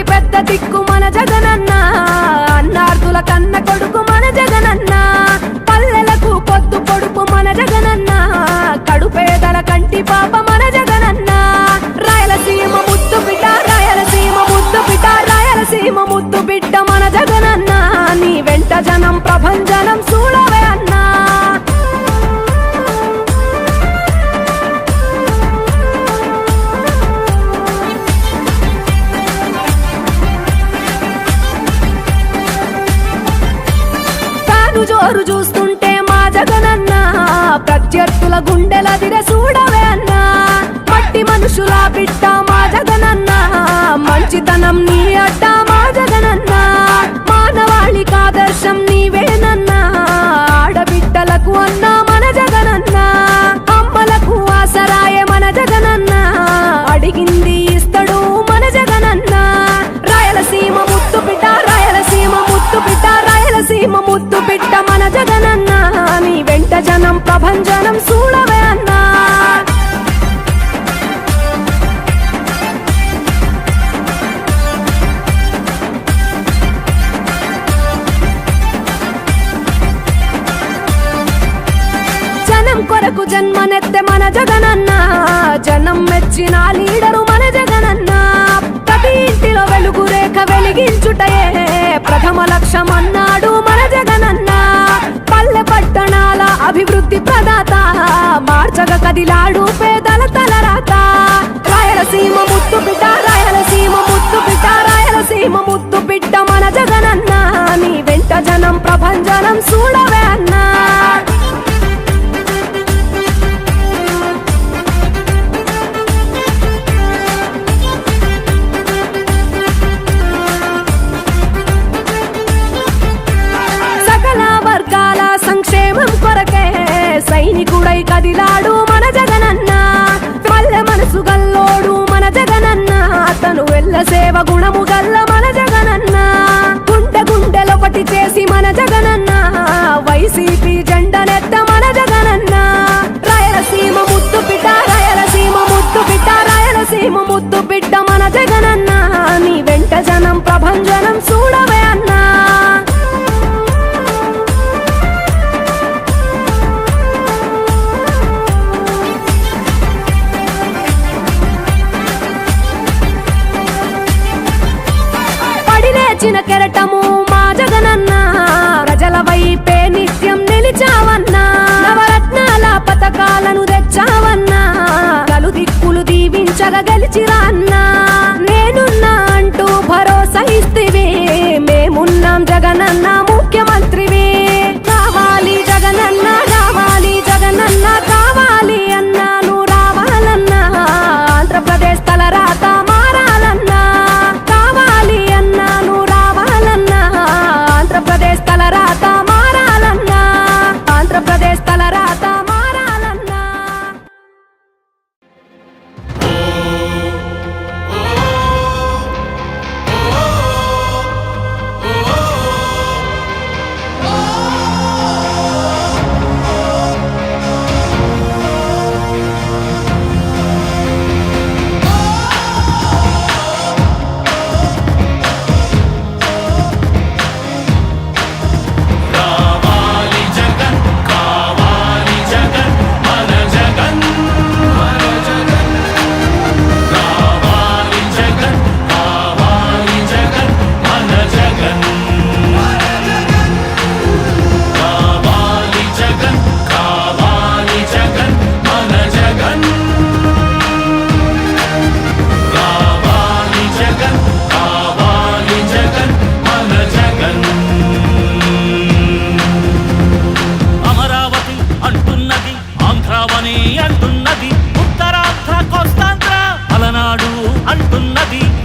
పెద్ద దిక్కు మన జగనన్న, అన్నార్థుల కన్న కొడుకు మన జగనన్న, పల్లెలకు పొద్దు పొడుపు మన జగనన్న, కడుపేదల కంటి పాప మన జగనన్న. రాయలసీమ ముద్దు బిడ్డ, రాయలసీమ ముద్దు బిడ్డ, రాయలసీమ ముద్దు బిడ్డ మన జగనన్న, నీ వెంట జనం ప్రభంజనం చూడవే అన్నా. జోరు చూస్తుంటే మా జగనన్న, ప్రత్యర్థుల గుండెల దిర చూడవే అన్నా. మట్టి మనుషుల బిడ్డ మా జగనన్న, మంచితనం నీ అడ్డ మా జగనన్న, మానవాళికి ఆదర్శం నీవేనన్నా. ఆడబిడ్డలకు అన్నా మన జగనన్న, అమ్మలకు ఆసరాయే మన జగనన్న, అడిగింది ఇస్తడు మన జగనన్న. రాయలసీమ ముద్దు బిడ్డ, రాయలసీమ ముద్దు బిడ్డ, రాయలసీమ ముద్దు బిడ్డ మన జగనన్న, నీ వెంట జనం ప్రభంజనం చూడవే అన్నా. జనం కొరకు జన్మనెత్తే మన జగనన్న, జనం మెచ్చిన లీడరు మన జగనన్న. ప్రతి ఇంటిలో వెలుగు రేఖ వెలిగించుటయే ప్రథమ లక్ష్యం అన్నాడు మన జగనన్న. పల్లె పట్టణాల అభివృద్ధి ప్రదాత, మార్చగ కదిలాడు పేదల తలరాత. రాయలసీమ ముద్దు బిడ్డ, రాయలసీమ ముద్దు బిడ్డ, రాయలసీమ ముద్దు బిడ్డ మన జగనన్న, నీ వెంట జనం ప్రభంజనం చూడవే అన్నా. సంక్షేమం కొరకే సైనికుడై కదిలాడు మన జగనన్న. పల్లె మనసు గల్లోడు మన జగనన్న, అతను వెళ్ళ సేవ గుణము గల్ల మన జగనన్న. గుండె గుండెలొకటి చేసి మన జగనన్న, వైసీపీ జెండనెత్త మన జగనన్న. రాయలసీమ ముద్దు బిడ్డ, రాయలసీమ ముద్దు బిడ్డ, రాయలసీమ ముద్దు బిడ్డ మన జగనన్న, నీ వెంట జనం ప్రభంజనం చూడవే అన్నా. చిన్న కెరటము మా జగనన్న, ప్రజల వైపే నిత్యం నిలిచావన్నా. నవరత్నాల పథకాలను తెచ్చావన్నా, కలు దిక్కులు దీవించగా గెలిచిరా అన్నా. నేనున్నా అంటూ భరోసా ఇస్తివి, మేమున్నాం జగనన్న ముఖ్యమంత్రివి. కావాలి జగనన్న, కావాలి జగనన్న, కావాలి అన్నా నువ్వు రావాలన్నా. ఆంధ్రప్రదేశ్ తలరాత మారాలన్నా, కావాలి అన్నా నువ్వు రావాలన్నా. ఆంధ్రప్రదేశ్ తలరాత మారాలన్నా, ఆంధ్రప్రదేశ్ తలరాత మారాలన్నా.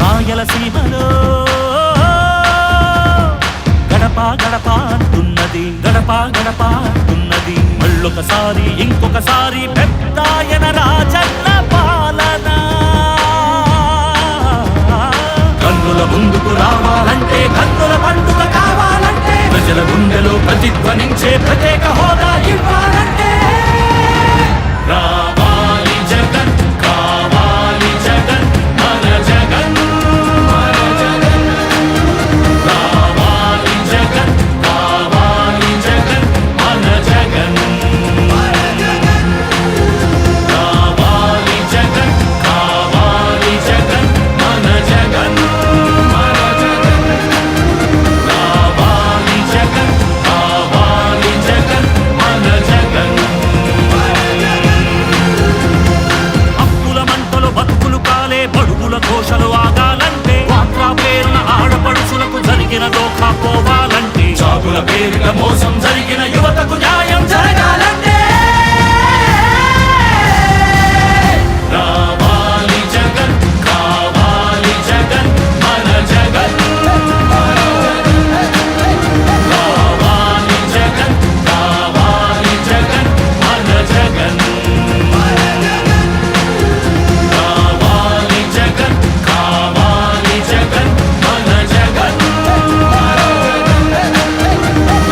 రాయలసీమలో గడప గడప అంటున్నది, గడప గడప అంటున్నది. మళ్ళొకసారి ఇంకొకసారి పెద్దాయన రాజన్న పాలన. కన్నుల ముందుకు రావాలంటే, కన్నుల పండుగ కావాలంటే, ప్రజల గుండెలో ప్రతిధ్వనించే ప్రత్యేక హోదా ఇవ్వాలంటే రావాలి జగన్, కావాలి జగన్, మన జగన్, మన జగన్. దోఖా పోవాలంటే, జాబుల పేరిట మోసం జరిగిన యువతకు న్యాయం జరగాలంటే రావాలి జగన్, కావాలి జగన్, మన జగన్. రావాలి జగన్, కావాలి జగన్, మన జగన్. రావాలి జగన్, కావాలి జగన్, మన జగన్.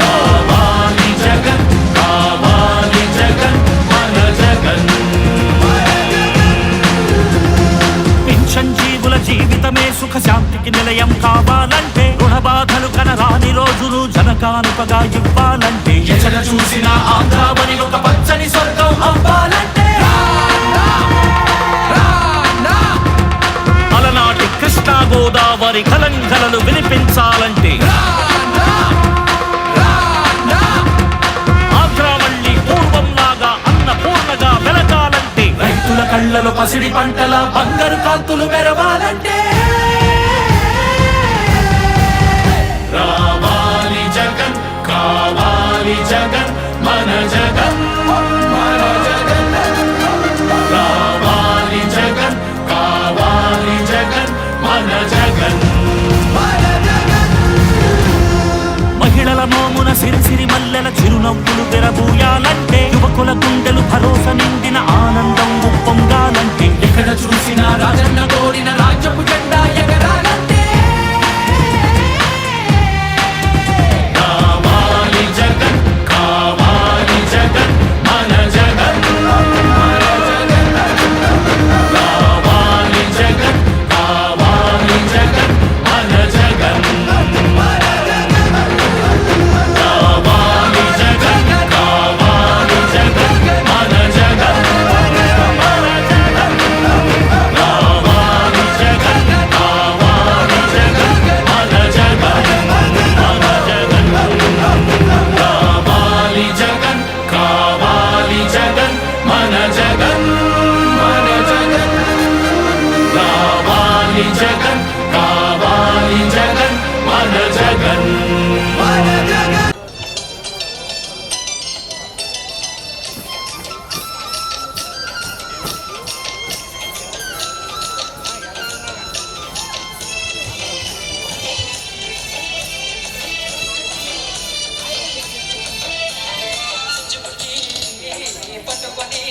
రావాలి జగన్, కావాలి జగన్, మన జగన్. పింఛన్ జీవుల జీవితమే సుఖ శాంతికి నిలయం కావాలంటే, రుణ బాధలు కనరాని రోజులు జనకానుకగా ఇవ్వాలంటే, ఎక్కడ చూసినా ఆంధ్రావని ఒక పచ్చని స్వర్గం అవ్వాలంటే, అలనాటి కృష్ణా గోదావరి కలంకలలు వినిపించాలంటే, ఆంధ్రా మళ్ళీ పూర్వంలాగా అన్నపూర్ణగా వెలగాలంటే, రైతుల కళ్ళలో పసిడి పంటల బంగారు కాంతులు మెరవాలంటే రావాలి జగన్, కావాలి జగన్, మన జగన్. రావాలి జగన్, కావాలి జగన్, మన జగన్. మహిళల మోమున సిరిసిరి మల్లెల చిరునవ్వులు తెరబూయాలంటే, యువకుల గుండెలు భరోసా నిండిన ఆనందం ఉప్పొంగాలంటే, ఎక్కడ చూసినా రాజన్న కోరిన రాజ్యపు జెండా ఎగరాలంటే రావాలి జగన్, కావాలి జగన్, మన జగన్. రావాలి జగన్, కావాలి జగన్, మన జగన్. రావాలి జగన్, కావాలి జగన్, మన జగన్. రావాలి జగన్, కావాలి జగన్, మన జగన్. రావాలి జగన్, కావాలి జగన్, మన జగన్. రావాలి జగన్, కావాలి జగన్, మన జగన్. పట్టుకొని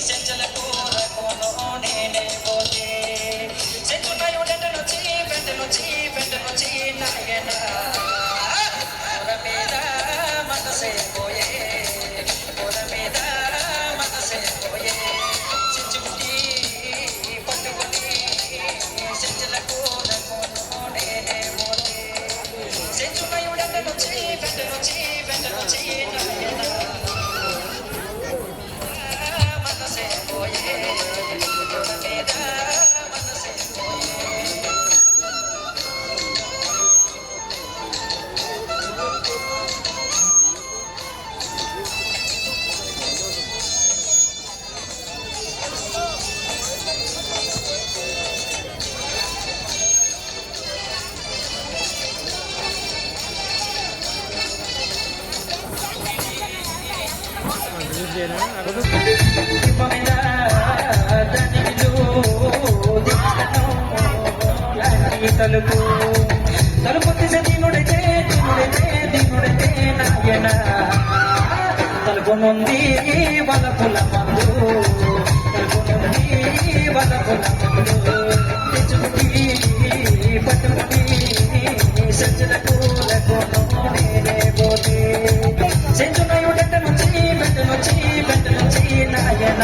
సెంచల కూర కోను నేనే పోతే సెంచున్నాయి వెంటనొచ్చి వెంటనొచ్చి నాయన కూర మీద మనసే పోయే, కూర మీద మనసే పోయే. సెంచుకి పట్టుకొని సెంచల కూర కోను నేనే పోతే సెంచున్నాయి వెంటనొచ్చి నాయన మనసే పోయే, కూర మీద మనసే పోయే. తలుపు తలుపు తీసే దీనుడైతే నాయన తలుపు నుండి వలపుల మందు, తలుపు నుండి వలపుల మందు తెచ్చుకుని పట్టుకుని సంచులకు నేనే పోతే సెంచునయుడెంటనొచ్చి నాయన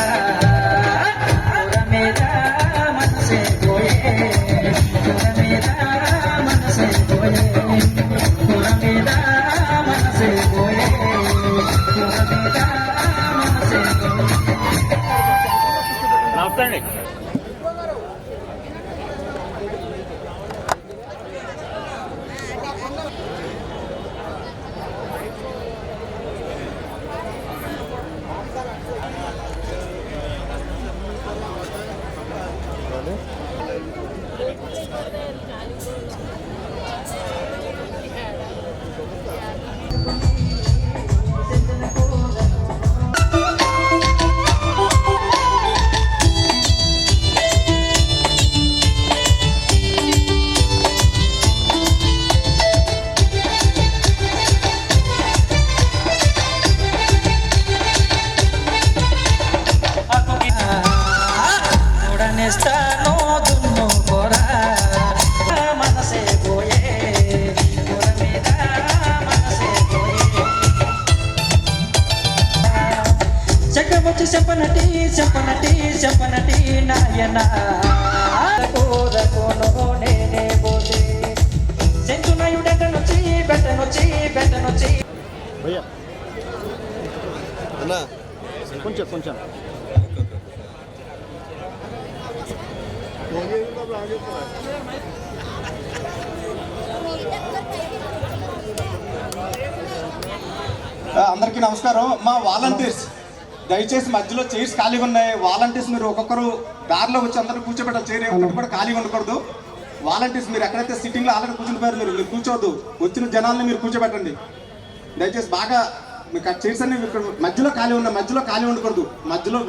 కూర మీద మనసే పోయే, కూర మీద మనసే పోయే, కూర మీద మనసే పోయే, కూర మీద మనసే పోయే. చెప్పనటి నాయన కోరకోనో నేనే పోతే చెంచునయుడెటనొచ్చి బెట్టనొచ్చి భయ్యా అన్నా కొంచెం అందరికీ నమస్కారం. మా వాలంటీర్స్ దయచేసి మధ్యలో చైర్స్ ఖాళీగా ఉన్నాయి. వాలంటీర్స్ మీరు ఒక్కొక్కరు దారిలో వచ్చి అందరూ కూర్చోబెట్టాలి. చైర్ ఒకటి కూడా ఖాళీగా ఉండకూడదు. వాలంటీర్స్ మీరు ఎక్కడైతే సిట్టింగ్లో ఆల్రెడీ కూర్చుంటారు మీరు కూర్చోవద్దు. వచ్చిన జనాల్ని మీరు కూర్చోబెట్టండి దయచేసి. బాగా మీకు ఆ చైర్స్ అన్ని మధ్యలో ఖాళీ ఉన్నాయి. మధ్యలో ఖాళీ ఉండకూడదు. మధ్యలో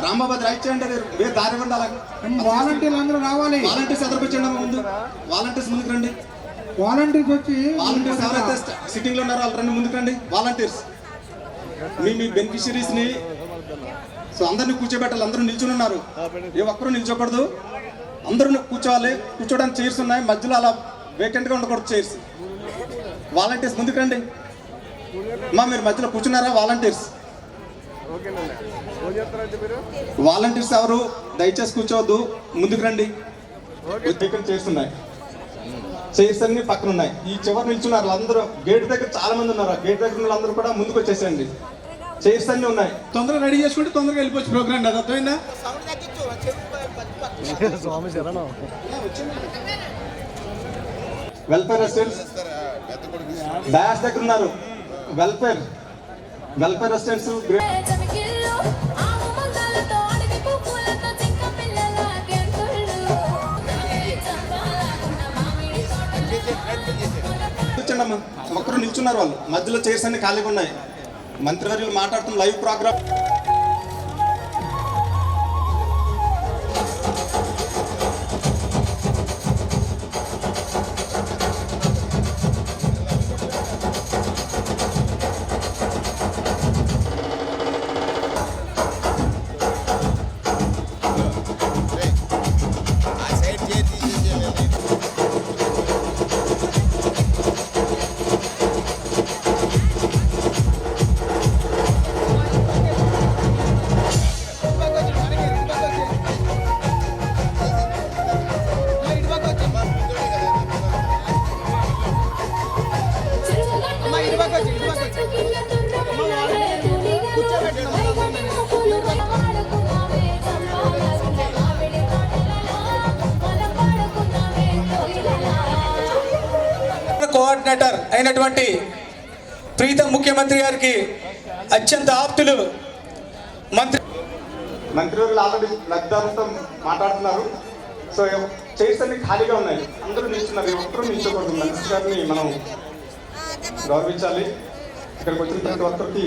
రాంబాబాద్ రైట్ చేయండి. దారి ఉండాలి. వాలంటీర్లు అందరూ రావాలి. వాలంటీర్స్ ఎదురుకొచ్చండి. ముందు వాలంటీర్స్ ముందుకు రండి. వాలంటీర్స్ వచ్చి వాలంటీర్స్ ఎవరైతే సిట్టింగ్ లో ఉన్నారో వాళ్ళు రండి ముందుకు రండి. వాలంటీర్స్ మీ బెనిఫిషరీస్ ని అందరినీ కూర్చోబెట్టాలి. అందరూ నిల్చుని ఉన్నారు. ఏ ఒక్కరూ నిల్చోకూడదు. అందరూ కూర్చోవాలి. కూర్చోడానికి చైర్స్ ఉన్నాయి. మధ్యలో అలా వేకెంట్ గా ఉండకూడదు చైర్స్. వాలంటీర్స్ ముందుకు రండి. మీరు మధ్యలో కూర్చున్నారా? వాలంటీర్స్ ఎవరు దయచేసి కూర్చోవద్దు. ముందుకు రండి. వేకెంట్ చైర్స్ ఉన్నాయి. చైర్స్ అన్ని పక్కన ఉన్నాయి. ఈ చివరి నిల్చున్నారు అందరూ. గేట్ దగ్గర చాలా మంది ఉన్నారు. గేట్ దగ్గర ఉన్న అందరూ కూడా ముందుకు వచ్చేసేయండి. చైర్స్ అన్ని ఉన్నాయి. తొందరగా రెడీ చేసుకుంటే తొందరగా వెళ్ళిపోవచ్చు ప్రోగ్రామ్. అది అర్థమైందా? వెల్ఫేర్ అసిస్టెంట్స్ డాష్ దగ్గర ఉన్నారు. వెల్ఫేర్ అసిస్టెంట్స్ కూర్చోండమ్మా. ఒక్కరు నిల్చున్నారు. వాళ్ళు మధ్యలో చైర్స్ అన్ని ఖాళీగా ఉన్నాయి. మంత్రివర్యులు మాట్లాడుతున్న లైవ్ ప్రోగ్రామ్. కోఆర్డినేటర్ అయినటువంటి ప్రీతం ముఖ్యమంత్రి గారికి అత్యంత ఆప్తులు మంత్రివర్యులు ఆల్రెడీ లబ్ధిదారులతో మాట్లాడుతున్నారు. సో చైర్స్ అన్ని ఖాళీగా ఉన్నాయి. అందరూ నిల్చున్నారు. ఒక్కరూ నిల్చోకూడదు. మంత్రి గారిని మనం గౌరవించాలి. ఇక్కడికి వచ్చిన ప్రతి ఒక్కరికి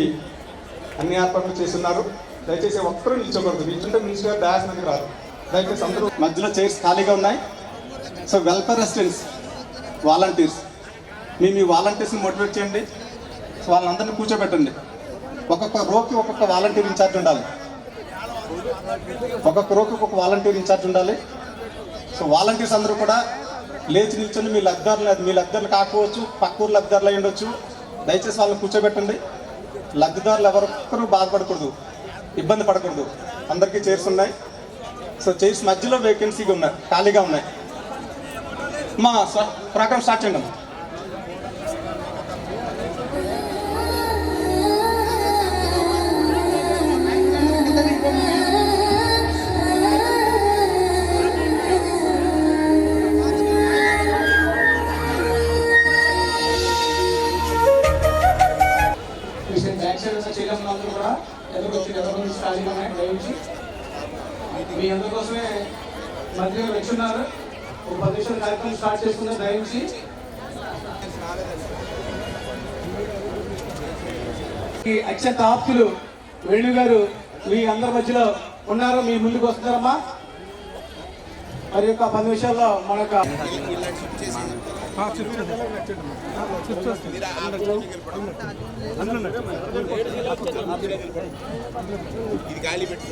అన్ని ఏర్పాట్లు చేస్తున్నారు. దయచేసి ఒక్కరూ నిల్చోకూడదు. నిల్చుంటే మినిస్టర్ గారు డాష్ మీద రాదు. దయచేసి అందరూ మధ్యలో చైర్స్ ఖాళీగా ఉన్నాయి. సో వెల్ఫేర్ అసిస్టెంట్స్ వాలంటీర్స్ మీ వాలంటీర్స్ని మోటివేట్ చేయండి. సో వాళ్ళందరినీ కూర్చోబెట్టండి. ఒక్కొక్క రోకి ఒక్కొక్క వాలంటీర్ ఇన్ఛార్జ్ ఉండాలి. ఒక్కొక్క రోకి ఒక్కొక్క వాలంటీర్ ఇన్ఛార్జ్ ఉండాలి. సో వాలంటీర్స్ అందరూ కూడా లేచి నిల్చొని మీ లబ్ధిదారులు కాకపోవచ్చు, పక్క ఊరు లబ్ధిదారులు అయి ఉండొచ్చు. దయచేసి వాళ్ళని కూర్చోబెట్టండి. లబ్ధిదారులు ఎవరొక్కరూ బాధపడకూడదు, ఇబ్బంది పడకూడదు. అందరికీ చైర్స్ ఉన్నాయి. సో చైర్స్ మధ్యలో వేకెన్సీగా ఉన్నాయి, ఖాళీగా ఉన్నాయి. మా ప్రోగ్రామ్ స్టార్ట్ చేయండి. అందరూ కూడా ఎదుర్కొచ్చి ఖాళీగా ఉన్నాయి. దయచేసి మీ అందరి కోసమే మంత్రి గారు వచ్చున్నారు. ఒక 10 నిమిషాల కార్యక్రమం స్టార్ట్ చేసుకున్నారు. దయచేసి అత్యంత ఆప్తులు వేణు గారు మీ అందరి మధ్యలో ఉన్నారు. మీ ముందుకు వస్తున్నారమ్మా. మరి యొక్క 10 నిమిషాల్లో మన యొక్క ఇది గాలి పెట్టి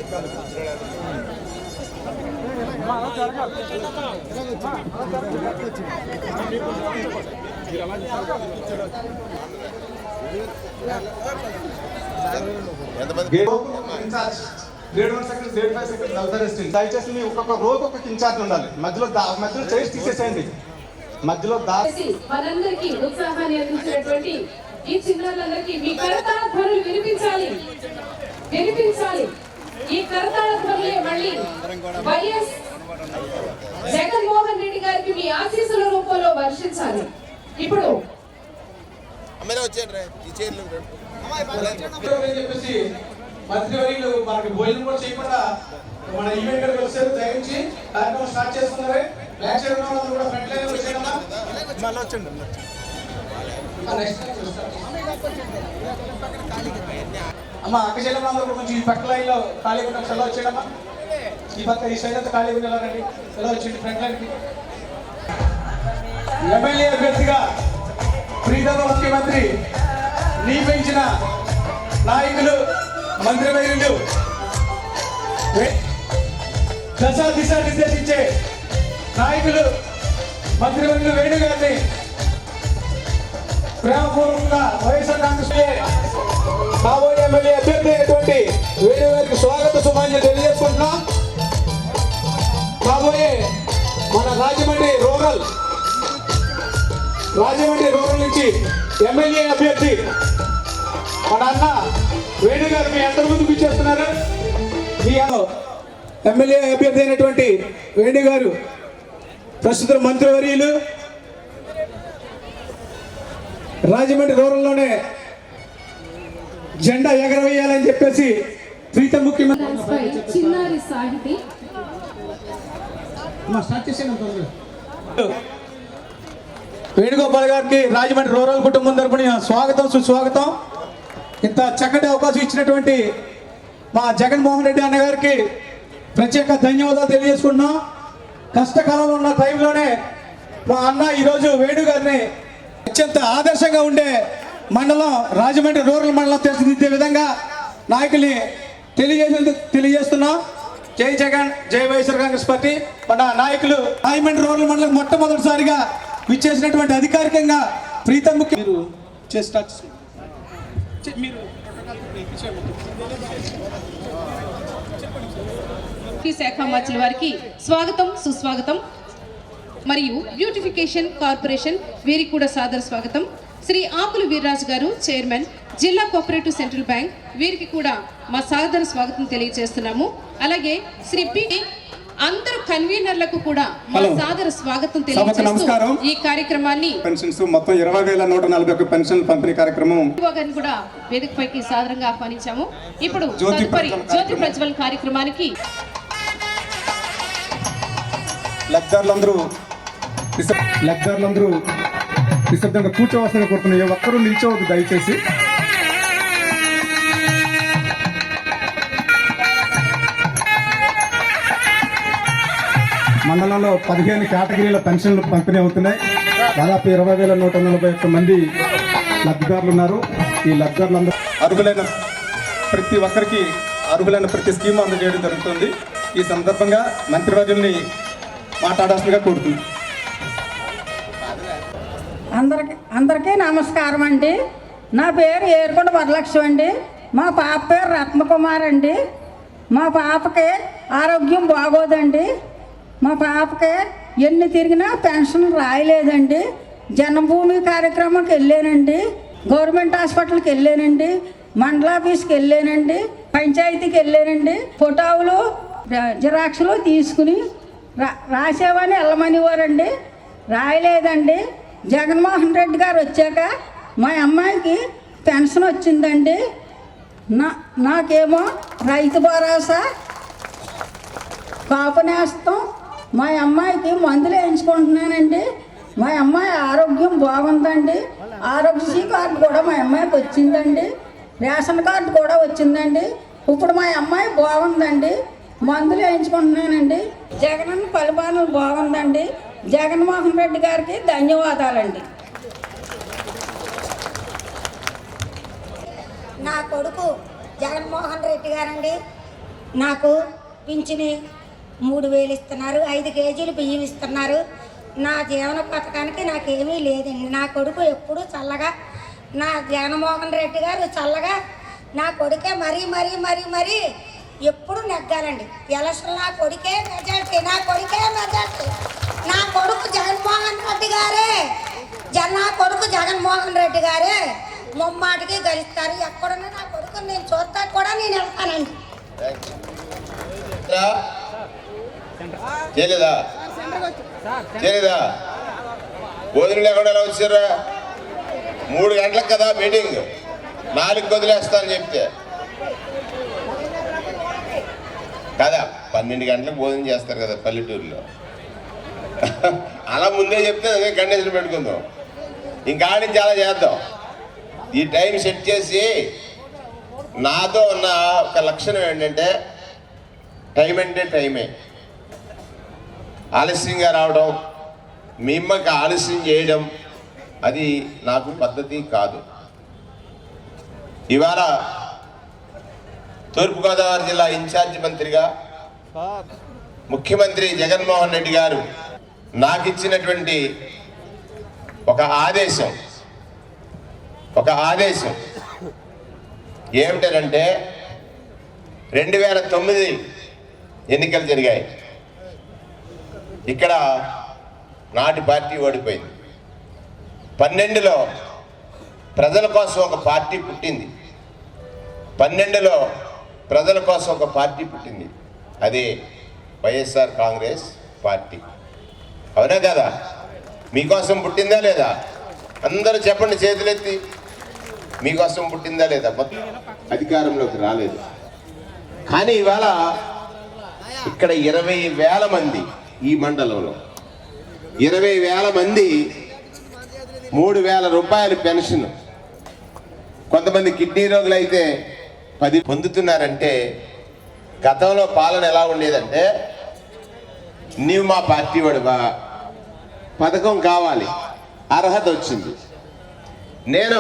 in charge grade 1 second, grade 5 second, welfare assistant. దయచేసి మీ ఒక్కొక్క రోకి ఒక్కొక్క ఇన్ఛార్జ్ ఉండాలి. మధ్యలో చైర్స్ తీసేసేయండి. మధ్యలో మనందరికీ ఉత్సాహాన్ని అందించినటువంటి ఈ చిన్నారులందరికీ మీ కరతాళ ధ్వనులు వినిపించాలి. ఈ కరతాళ ధ్వనులే మళ్ళీ వైఎస్ జగన్మోహన్ రెడ్డి గారికి మీ ఆశీస్సుల రూపంలో వర్షించాలి. ఇప్పుడు చెప్పేసి మంత్రివర్యులు మనకి భోజనం కూడా చేయకుండా మన ఈవెంట్ గారికి వచ్చారు. దయచేసి కార్యక్రమం స్టార్ట్ చేస్తున్నారు. బ్యాక్ సైడ్ ఉన్న వాళ్ళు కూడా ఫ్రంట్ లైన్ వచ్చేయడమా. అమ్మ అక్క చెల్లెమ్మ అందరూ కొంచెం ఈ పక్క లైన్ లో ఖాళీగా ఉన్న ఎలా వచ్చేయడమా. ఈ పక్క ఈ సైడ్ అంతా ఖాళీగా ఉండాలండి. ఎలా వచ్చింది ఫ్రంట్ లైన్ కి. ఎమ్మెల్యే అభ్యర్థిగా ప్రీతమ ముఖ్యమంత్రి నియమించిన నాయకులు, మంత్రివర్యులు, దశ దిశ నిర్దేశించే నాయకులు, మంత్రివర్యులు వేణు గారిని ప్రేమపూర్వకంగా వైఎస్ఆర్ కాంగ్రెస్ కాబోయే ఎమ్మెల్యే అభ్యర్థి అయినటువంటి వేణు గారికి స్వాగత సుమాన్యం తెలియజేసుకుంటున్నాం. కాబోయే మన రాజమండ్రి రూరల్ నుంచి ఎమ్మెల్యే అభ్యర్థి మన అన్న వేణు గారు మీ అందరి ముందుకు ఇచ్చేస్తున్నారు. మీ ఎమ్మెల్యే అభ్యర్థి అయినటువంటి వేణు గారు ప్రస్తుత మంత్రివర్యులు రాజమండ్రి రూరల్లోనే జెండా ఎగరవేయాలని చెప్పేసి ప్రీతం ముఖ్యమంత్రి చిన్నారి సాహితీ వేణుగోపాల్ గారికి రాజమండ్రి రూరల్ కుటుంబం తరపున స్వాగతం, సుస్వాగతం. ఇంత చక్కటి అవకాశం ఇచ్చినటువంటి మా జగన్మోహన్ రెడ్డి అన్న గారికి ప్రత్యేక ధన్యవాదాలు తెలియజేసుకుంటున్నాం. కష్టకాలంలో ఉన్న టైంలోనే మా అన్న ఈరోజు వేణు గారిని అత్యంత ఆదర్శంగా ఉండే మండలం రాజమండ్రి రూరల్ మండలం తీర్చిదిద్దే విధంగా నాయకుల్ని తెలియజేస్తున్నాం. జై జగన్, జై వైఎస్ఆర్ కాంగ్రెస్ పార్టీ. మన నాయకులు రాజమండ్రి రూరల్ మండలం మొట్టమొదటిసారిగా విచ్చేసినటువంటి అధికారికంగా ప్రీతం ముఖ్య మీరు శాఖ మంత్రుల వారికి స్వాగతం, సుస్వాగతం. మరియు బ్యూటిఫికేషన్ కార్పొరేషన్ వీరికి కూడా సాదర స్వాగతం. శ్రీ ఆకుల వీర్రాజు గారు చైర్మన్, జిల్లా కోఆపరేటివ్ సెంట్రల్ బ్యాంక్, వీరికి కూడా మా సాదర స్వాగతం తెలియజేస్తున్నాము. అలాగే శ్రీ పి అందరు కన్వీనర్లకు కూడా మా సాదర స్వాగతం తెలియజేస్తూ ఈ కార్యక్రమాన్ని పెన్షన్స్ మొత్తం 20,141 పెన్షన్ పంపిణీ కార్యక్రమం కూడా వేదికపైకి సాదరంగా ఆహ్వానించాము. ఇప్పుడు తదుపరి జ్యోతి ప్రజ్వల్ కార్యక్రమానికి లబ్ధిదారులందరూ నిశ్శబ్దంగా కూర్చోవలసిన కోరుతున్నాయి. ఏ ఒక్కరూ నిల్చోవద్దు దయచేసి. మండలంలో 15 కేటగిరీల పెన్షన్లు పంపిణీ అవుతున్నాయి. దాదాపు 20,141 మంది లబ్ధిదారులు ఉన్నారు. ఈ లబ్ధిదారులందరూ అర్హులైన ప్రతి స్కీమ్ అందజేయడం జరుగుతుంది. ఈ సందర్భంగా మంత్రివర్యుల్ని మాట్లాడాల్సిందిగా కోరుతున్నాను. అందరికీ నమస్కారం అండి. నా పేరు ఏరుకొండ వరలక్ష్మి అండి. మా పాప పేరు రత్నకుమార్ అండి. మా పాపకి ఆరోగ్యం బాగోదండి. మా పాపకి ఎన్ని తిరిగినా పెన్షన్ రాయలేదండి. జన్మభూమి కార్యక్రమంకి వెళ్ళానండి, గవర్నమెంట్ హాస్పిటల్కి వెళ్ళానండి, మండలాఫీస్కి వెళ్ళానండి, పంచాయతీకి వెళ్ళానండి. ఫోటోలు జిరాక్స్లు తీసుకుని రాసేవని వెళ్ళమనివారండి. రాయలేదండి. జగన్మోహన్ రెడ్డి గారు వచ్చాక మా అమ్మాయికి పెన్షన్ వచ్చిందండి. నాకేమో రైతు భరోసా, కాపు నేస్తం, మా అమ్మాయికి మందులు వేయించుకుంటున్నానండి. మా అమ్మాయి ఆరోగ్యం బాగుందండి. ఆరోగ్యశ్రీ కార్డు కూడా మా అమ్మాయికి వచ్చిందండి. రేషన్ కార్డు కూడా వచ్చిందండి. ఇప్పుడు మా అమ్మాయి బాగుందండి. మందులు వేయించుకుంటున్నానండి. జగన్ పరిపాలన బాగుందండి. జగన్మోహన్ రెడ్డి గారికి ధన్యవాదాలండి. నా కొడుకు జగన్మోహన్ రెడ్డి గారండి. నాకు పింఛని 3,000 ఇస్తున్నారు, 5 కేజీలు బియ్యం ఇస్తున్నారు. నా జీవన పథకానికి నాకేమీ లేదండి. నా కొడుకు ఎప్పుడు చల్లగా, నా జగన్మోహన్ రెడ్డి గారు చల్లగా నా కొడుకే మరీ మరీ మరీ మరీ ఎప్పుడు నెగ్గాలండి. ఎలక్షన్ నా కొడుకే మెజార్టీ, నా కొడుకే మెజార్టీ. నా కొడుకు జగన్మోహన్ రెడ్డి గారే, నా కొడుకు జగన్మోహన్ రెడ్డి గారే ముమ్మాటికి గెలుస్తారు. ఎక్కడున్నా నా కొడుకు నేను చూస్తా కూడా నేను వెళ్తానండి. చేయలేదా? భోజనం లేకుండా ఎలా వచ్చారా? 3 గంటలకు కదా మీటింగ్, 4కి వదిలేస్తానని చెప్తే కదా 12 గంటలకు భోజనం చేస్తారు కదా పల్లెటూరులో. అలా ముందే చెప్తే అదే కండిషన్ పెట్టుకుందాం. ఇంకా నుంచి అలా చేద్దాం. ఈ టైం సెట్ చేసి నాతో ఉన్న ఒక లక్షణం ఏంటంటే టైం అంటే టైమే. ఆలస్యంగా రావడం, మీ అమ్మకి ఆలస్యం చేయడం అది నాకు పద్ధతి కాదు. ఇవాళ తూర్పుగోదావరి జిల్లా ఇన్ఛార్జి మంత్రిగా ముఖ్యమంత్రి జగన్మోహన్ రెడ్డి గారు నాకు ఇచ్చినటువంటి ఒక ఆదేశం ఏమిటంటే 2009 ఎన్నికలు జరిగాయి. ఇక్కడ నాటి పార్టీ ఓడిపోయింది. 12లో ప్రజల కోసం ఒక పార్టీ పుట్టింది. 12లో ప్రజల కోసం ఒక పార్టీ పుట్టింది. అదే వైఎస్ఆర్ కాంగ్రెస్ పార్టీ. అవునా కదా? మీకోసం పుట్టిందా లేదా? అందరూ చెప్పండి చేతులెత్తి. మీకోసం పుట్టిందా లేదా? అధికారంలోకి రాలేదు. కానీ ఇవాళ ఇక్కడ 20,000 మంది, ఈ మండలంలో 20,000 మంది 3,000 రూపాయలు పెన్షన్, కొంతమంది కిడ్నీ రోగులు అయితే 10 పొందుతున్నారంటే గతంలో పాలన ఎలా ఉండేదంటే నీవు మా పార్టీ వాడివా, పథకం కావాలి, అర్హత వచ్చింది. నేను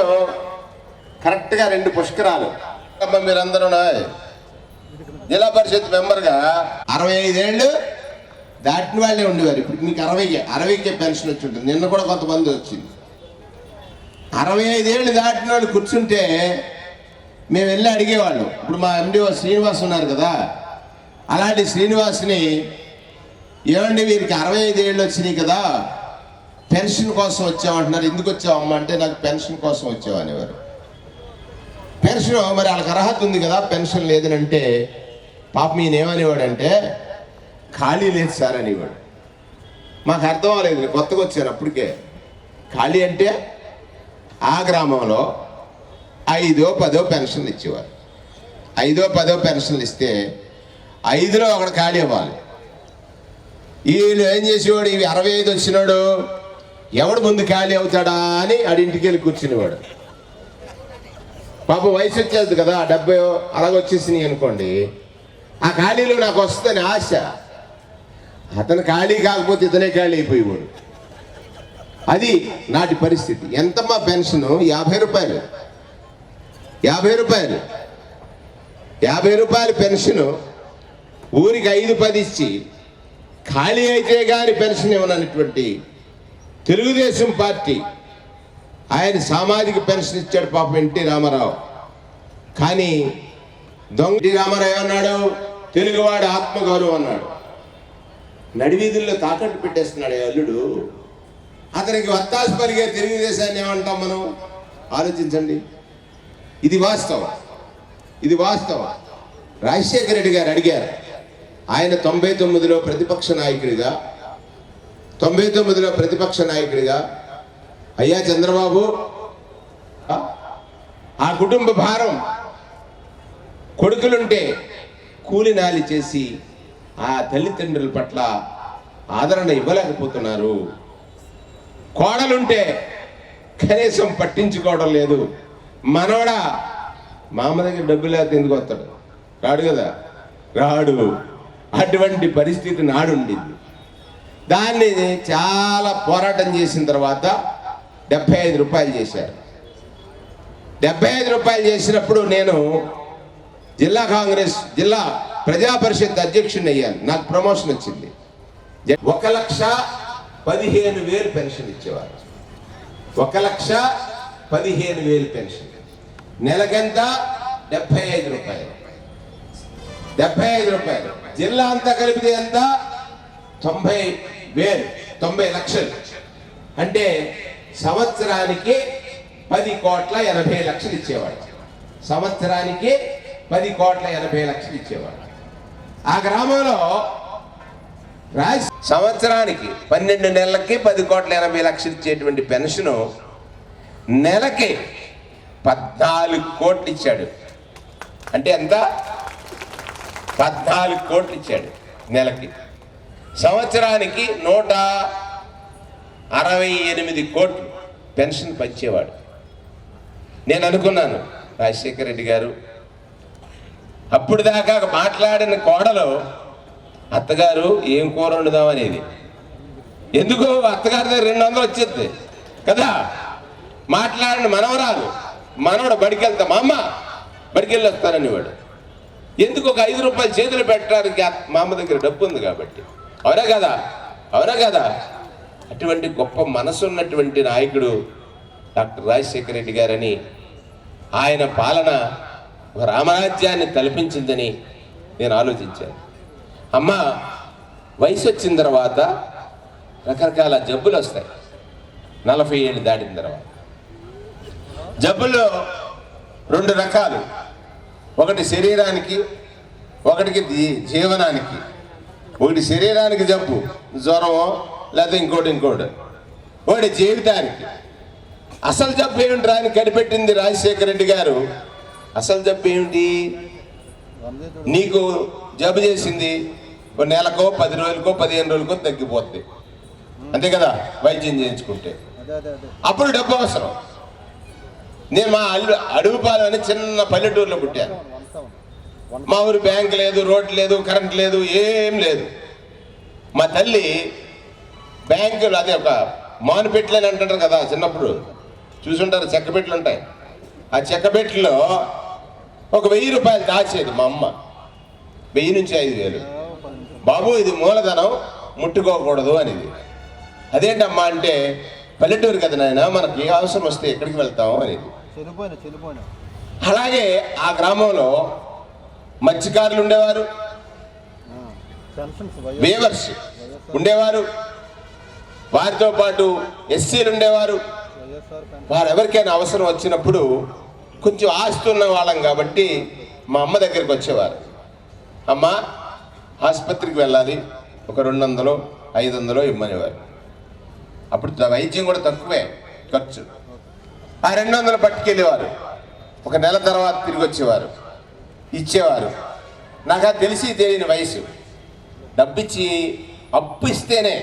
కరెక్ట్గా 2 పుష్కరాలు మీరందరూ జిల్లా పరిషత్ మెంబర్గా 65 ఏళ్ళు దాటిన వాళ్ళే ఉండేవారు. ఇప్పుడు మీకు 60కే పెన్షన్ వచ్చి ఉంటుంది. నిన్న కూడా కొంతమంది వచ్చింది. 65 ఏళ్ళు దాటిన వాళ్ళు కూర్చుంటే మేము వెళ్ళి అడిగేవాళ్ళం. ఇప్పుడు మా ఎండిఓ శ్రీనివాస్ ఉన్నారు కదా, అలాంటి శ్రీనివాస్ని ఏమండి వీరికి 65 ఏళ్ళు వచ్చినాయి కదా, పెన్షన్ కోసం వచ్చామంటున్నారు, ఎందుకు వచ్చావమ్మా అంటే నాకు పెన్షన్ కోసం వచ్చామనేవారు. పెన్షన్ మరి వాళ్ళకి అర్హత ఉంది కదా, పెన్షన్ లేదని అంటే పాపం ఈయన ఏమనేవాడంటే ఖాళీ లేదు సార్ అనేవాడు. మాకు అర్థం అవ్వలేదు, నేను కొత్తగా వచ్చాను అప్పటికే. ఖాళీ అంటే ఆ గ్రామంలో 5ో 10ో పెన్షన్లు ఇచ్చేవారు. 5ో 10ో పెన్షన్లు ఇస్తే 5లో ఒకడు ఖాళీ అవ్వాలి. వీళ్ళు ఏం చేసేవాడు, ఇవి 65 వచ్చినాడు ఎవడు ముందు ఖాళీ అవుతాడా అని ఆడింటికి వెళ్ళి కూర్చునేవాడు. పాపం వయసు వచ్చేది కదా, 70 అలాగొచ్చేసినాయి అనుకోండి, ఆ ఖాళీలు నాకు వస్తుందని ఆశ. అతను ఖాళీ కాకపోతే ఇతనే ఖాళీ అయిపోయేవాడు. అది నాటి పరిస్థితి. ఎంతమ్మా పెన్షను? 50 రూపాయలు. 50 రూపాయల పెన్షను ఊరికి 5-10 ఇచ్చి ఖాళీ అయితే కానీ పెన్షన్ ఇవ్వనటువంటి తెలుగుదేశం పార్టీ ఆయన సామాజిక పెన్షన్ ఇచ్చాడు పాపం ఎన్టీ రామారావు. కానీ దొంగ రామారావు ఏమన్నాడు? తెలుగువాడు ఆత్మగౌరవం అన్నాడు. నడివీధుల్లో తాకట్టు పెట్టేస్తున్నాడు అల్లుడు. అతనికి వత్తాసు పలిగే తెలుగుదేశాన్ని ఏమంటాం మనం? ఆలోచించండి. ఇది వాస్తవం. రాజశేఖర రెడ్డి గారు అడిగారు. ఆయన 99లో ప్రతిపక్ష నాయకుడిగా అయ్యా చంద్రబాబు, ఆ కుటుంబ భారం, కొడుకులుంటే కూలి నాలి చేసి ఆ తల్లిదండ్రుల పట్ల ఆదరణ ఇవ్వలేకపోతున్నారు, కోడలుంటే కనీసం పట్టించుకోవడం లేదు, మనవడా మా అమ్మ దగ్గర డబ్బు లేకపోతే ఎందుకు వస్తాడు? రాడు. అటువంటి పరిస్థితి నాడుండింది. దాన్ని చాలా పోరాటం చేసిన తర్వాత 75 రూపాయలు చేశారు. 75 రూపాయలు చేసినప్పుడు నేను జిల్లా ప్రజా పరిషత్ అధ్యక్షుడిని అయ్యాను. నాకు ప్రమోషన్ వచ్చింది. 1,15,000 పెన్షన్ ఇచ్చేవారు. 1,15,000 పెన్షన్. నెలకెంత? 75 రూపాయలు. 75 రూపాయలు. జిల్లా అంతా కలిపితే ఎంత? 90 లక్షలు. అంటే సంవత్సరానికి 10,80,00,000 ఇచ్చేవాడు. సంవత్సరానికి 10,80,00,000 ఇచ్చేవాడు. ఆ గ్రామంలో సంవత్సరానికి 12 నెలలకి 10,80,00,000 ఇచ్చేటువంటి పెన్షను నెలకి 14 కోట్లు ఇచ్చాడు. అంటే ఎంత? 14 కోట్లు ఇచ్చాడు నెలకి. సంవత్సరానికి 168 కోట్లు పెన్షన్ పంచేవాడు. నేను అనుకున్నాను, రాజశేఖర రెడ్డి గారు అప్పుడు దాకా మాట్లాడిన కోడలు అత్తగారు ఏం కూర వండుదాం అనేది. ఎందుకు అత్తగారి దగ్గర 200 వచ్చేది కదా. మాట్లాడిన మనవరాలు, మనవడు బడికి వెళ్తా, మా అమ్మ బడికి వెళ్ళి వస్తాననేవాడు. ఎందుకు ఒక 5 రూపాయలు చేతులు పెట్టడానికి మా అమ్మ దగ్గర డబ్బు ఉంది కాబట్టి. అవునా కదా? అవునా కదా? అటువంటి గొప్ప మనసు ఉన్నటువంటి నాయకుడు డాక్టర్ రాజశేఖర రెడ్డి గారని, ఆయన పాలన ఒక రామరాజ్యాన్ని తలపించిందని నేను ఆలోచించాను. అమ్మ వయసు వచ్చిన తర్వాత రకరకాల జబ్బులు వస్తాయి. 40 ఏళ్ళు దాటిన తర్వాత జబ్బుల్లో 2 రకాలు. ఒకటి శరీరానికి, ఒకటికి జీవనానికి. ఒకటి శరీరానికి జబ్బు, జ్వరమో లేకపోతే ఇంకోటి. ఒకటి జీవితానికి. అసలు జబ్బు ఏమిటి అని కనిపెట్టింది రాజశేఖర రెడ్డి గారు. అసలు జబ్బు ఏమిటి? నీకు జబ్బు చేసింది ఒక నెలకో 10 రోజులకో 15 రోజులకో తగ్గిపోద్ది, అంతే కదా వైద్యం చేయించుకుంటే. అప్పుడు డబ్బు అవసరం. నేను మా అడుగుపాలెం అని చిన్న పల్లెటూరులో పుట్టాను. మా ఊరు బ్యాంక్ లేదు, రోడ్ లేదు, కరెంట్ లేదు, ఏం లేదు. మా తల్లి బ్యాంకులు, అదే ఒక మానుపెట్లు అని అంటారు కదా, చిన్నప్పుడు చూసుంటారు, చెక్కపెట్లు ఉంటాయి. ఆ చెక్కపెట్లలో ఒక 1000 రూపాయలు దాచేది మా అమ్మ. 1000 నుంచి 5,000. బాబు ఇది మూలధనం, ముట్టుకోకూడదు అనేది. అదేంటమ్మా అంటే, పల్లెటూరు కదా నాయన, మనకి ఏ అవసరం వస్తే ఎక్కడికి వెళ్తాము అనేది. అలాగే ఆ గ్రామంలో మత్స్యకారులు ఉండేవారు, వేవర్స్ ఉండేవారు, వారితో పాటు ఎస్సీలు ఉండేవారు. వారెవరికైనా అవసరం వచ్చినప్పుడు కొంచెం ఆస్తి ఉన్న వాళ్ళం కాబట్టి మా అమ్మ దగ్గరికి వచ్చేవారు. అమ్మ ఆసుపత్రికి వెళ్ళాలి, ఒక 200, 500 ఇమ్మనేవారు. అప్పుడు వైద్యం కూడా తక్కువే ఖర్చు. ఆ 200 పట్టుకెళ్ళేవారు. ఒక నెల తర్వాత తిరిగి వచ్చేవారు, ఇచ్చేవారు. నాకు అది తెలిసి తెలియని వయసు. డబ్బిచ్చి అప్పు ఇస్తేనే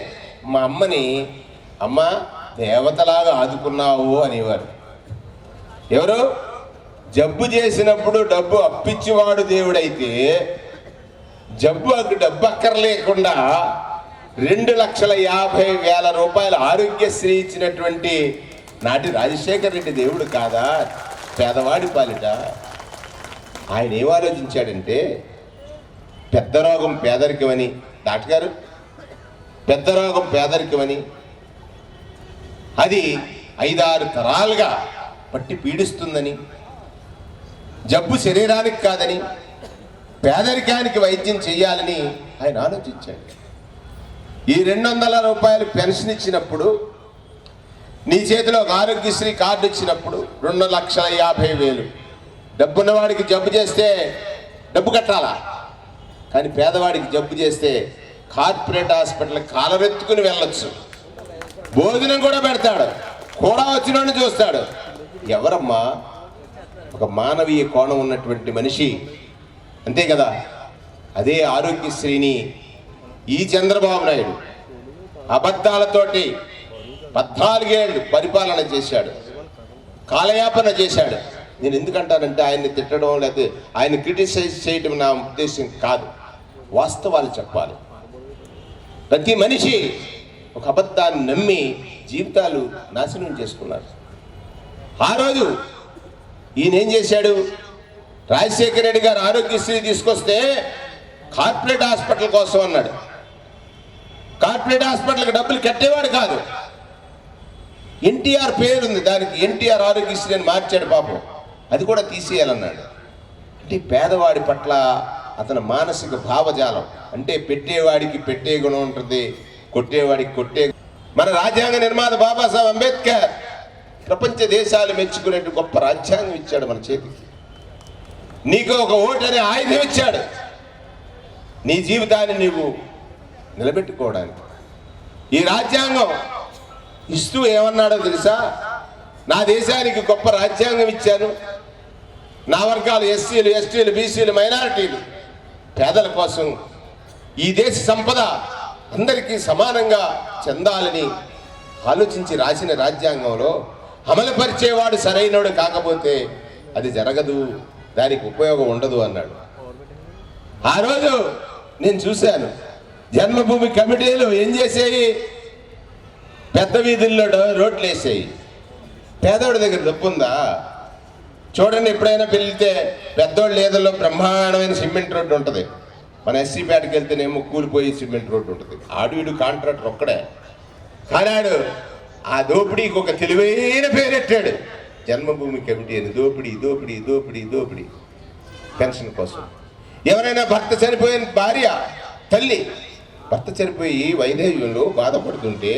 మా అమ్మని, అమ్మ దేవతలాగా ఆదుకున్నావు అనేవారు. ఎవరు? జబ్బు చేసినప్పుడు డబ్బు అప్పిచ్చేవాడు దేవుడైతే, డబ్బు అక్కర్లేకుండా 2,50,000 రూపాయలు ఆరోగ్యశ్రీ ఇచ్చినటువంటి నాటి రాజశేఖర రెడ్డి దేవుడు కాదా పేదవాడి పాలిట? ఆయన ఏం ఆలోచించాడంటే, పెద్ద రోగం పేదరికమని, డాక్టర్ గారు పెద్ద రోగం పేదరికమని, అది 5-6 తరాలుగా పట్టి పీడిస్తుందని, జబ్బు శరీరానికి కాదని, పేదరికానికి వైద్యం చేయాలని ఆయన ఆలోచించాడు. ఈ 200 రూపాయలు పెన్షన్ ఇచ్చినప్పుడు, నీ చేతిలో ఒక ఆరోగ్యశ్రీ కార్డు ఇచ్చినప్పుడు 2,50,000. డబ్బున్నవాడికి జబ్బు చేస్తే డబ్బు కట్టాలా, కానీ పేదవాడికి జబ్బు చేస్తే కార్పొరేట్ హాస్పిటల్కి కాలరెత్తుకుని వెళ్ళొచ్చు. భోజనం కూడా పెడతాడు, కూడా వచ్చినోడిని చూస్తాడు. ఎవరమ్మా? ఒక మానవీయ కోణం ఉన్నటువంటి మనిషి, అంతే కదా. అదే ఆరోగ్యశ్రీని ఈ చంద్రబాబు నాయుడు అబద్ధాలతోటి 14 ఏళ్ళు పరిపాలన చేశాడు, కాలయాపన చేశాడు. నేను ఎందుకంటానంటే ఆయన్ని తిట్టడం లేకపోతే ఆయన క్రిటిసైజ్ చేయడం నా ఉద్దేశం కాదు, వాస్తవాలు చెప్పాలి. ప్రతి మనిషి ఒక అబద్ధాన్ని నమ్మి జీవితాలు నాశనం చేసుకున్నారు. ఆ రోజు ఈయన ఏం చేశాడు? రాజశేఖర రెడ్డి గారు ఆరోగ్యశ్రీ తీసుకొస్తే కార్పొరేట్ హాస్పిటల్ కోసం అన్నాడు. కార్పొరేట్ హాస్పిటల్కి డబ్బులు కట్టేవాడు కాదు. ఎన్టీఆర్ పేరుంది దానికి, ఎన్టీఆర్ ఆరోగ్యశ్రీ అని మార్చాడు పాపం, అది కూడా తీసేయాలన్నాడు. అంటే పేదవాడి పట్ల అతని మానసిక భావజాలం, అంటే పెట్టేవాడికి పెట్టే గుణం ఉంటుంది, కొట్టేవాడికి కొట్టే. మన రాజ్యాంగ నిర్మాత బాబాసాహెబ్ అంబేద్కర్ ప్రపంచ దేశాలు మెచ్చుకునే గొప్ప రాజ్యాంగం ఇచ్చాడు మన చేతికి. నీకు ఒక ఓటు అనే ఆయుధం ఇచ్చాడు నీ జీవితాన్ని నీవు నిలబెట్టుకోవడానికి. ఈ రాజ్యాంగం ఇస్తూ ఏమన్నాడో తెలుసా? నా దేశానికి గొప్ప రాజ్యాంగం ఇచ్చాను, నా వర్గాలు ఎస్సీలు, ఎస్టీలు, బీసీలు, మైనారిటీలు, పేదల కోసం ఈ దేశ సంపద అందరికీ సమానంగా చెందాలని ఆలోచించి రాసిన రాజ్యాంగంలో అమలుపరిచేవాడు సరైనడు కాకపోతే అది జరగదు, దానికి ఉపయోగం ఉండదు అన్నాడు. ఆ రోజు నేను చూశాను జన్మభూమి కమిటీలు ఏం చేసేవి, పెద్ద వీధుల్లో రోడ్లు వేసేవి. పేదోడి దగ్గర డబ్బు ఉందా? చూడండి, ఎప్పుడైనా వెళ్తే పెద్దోళ్ళ ఏదలో బ్రహ్మాండమైన సిమెంట్ రోడ్డు ఉంటుంది, మన ఎస్సీపేటకి వెళ్తేనేమో కూలిపోయి సిమెంట్ రోడ్డు ఉంటుంది. ఆడు కాంట్రాక్టర్ ఒక్కడే కానాడు ఆ దోపిడీకి ఒక తెలివైన పేరెట్టాడు, జన్మభూమి కమిటీ అని. దోపిడీ దోపిడీ దోపిడీ దోపిడీ పెన్షన్ కోసం. ఎవరైనా భర్త చనిపోయిన భార్య, తల్లి భర్త చనిపోయి వైదేవ్యంలో బాధపడుతుంటే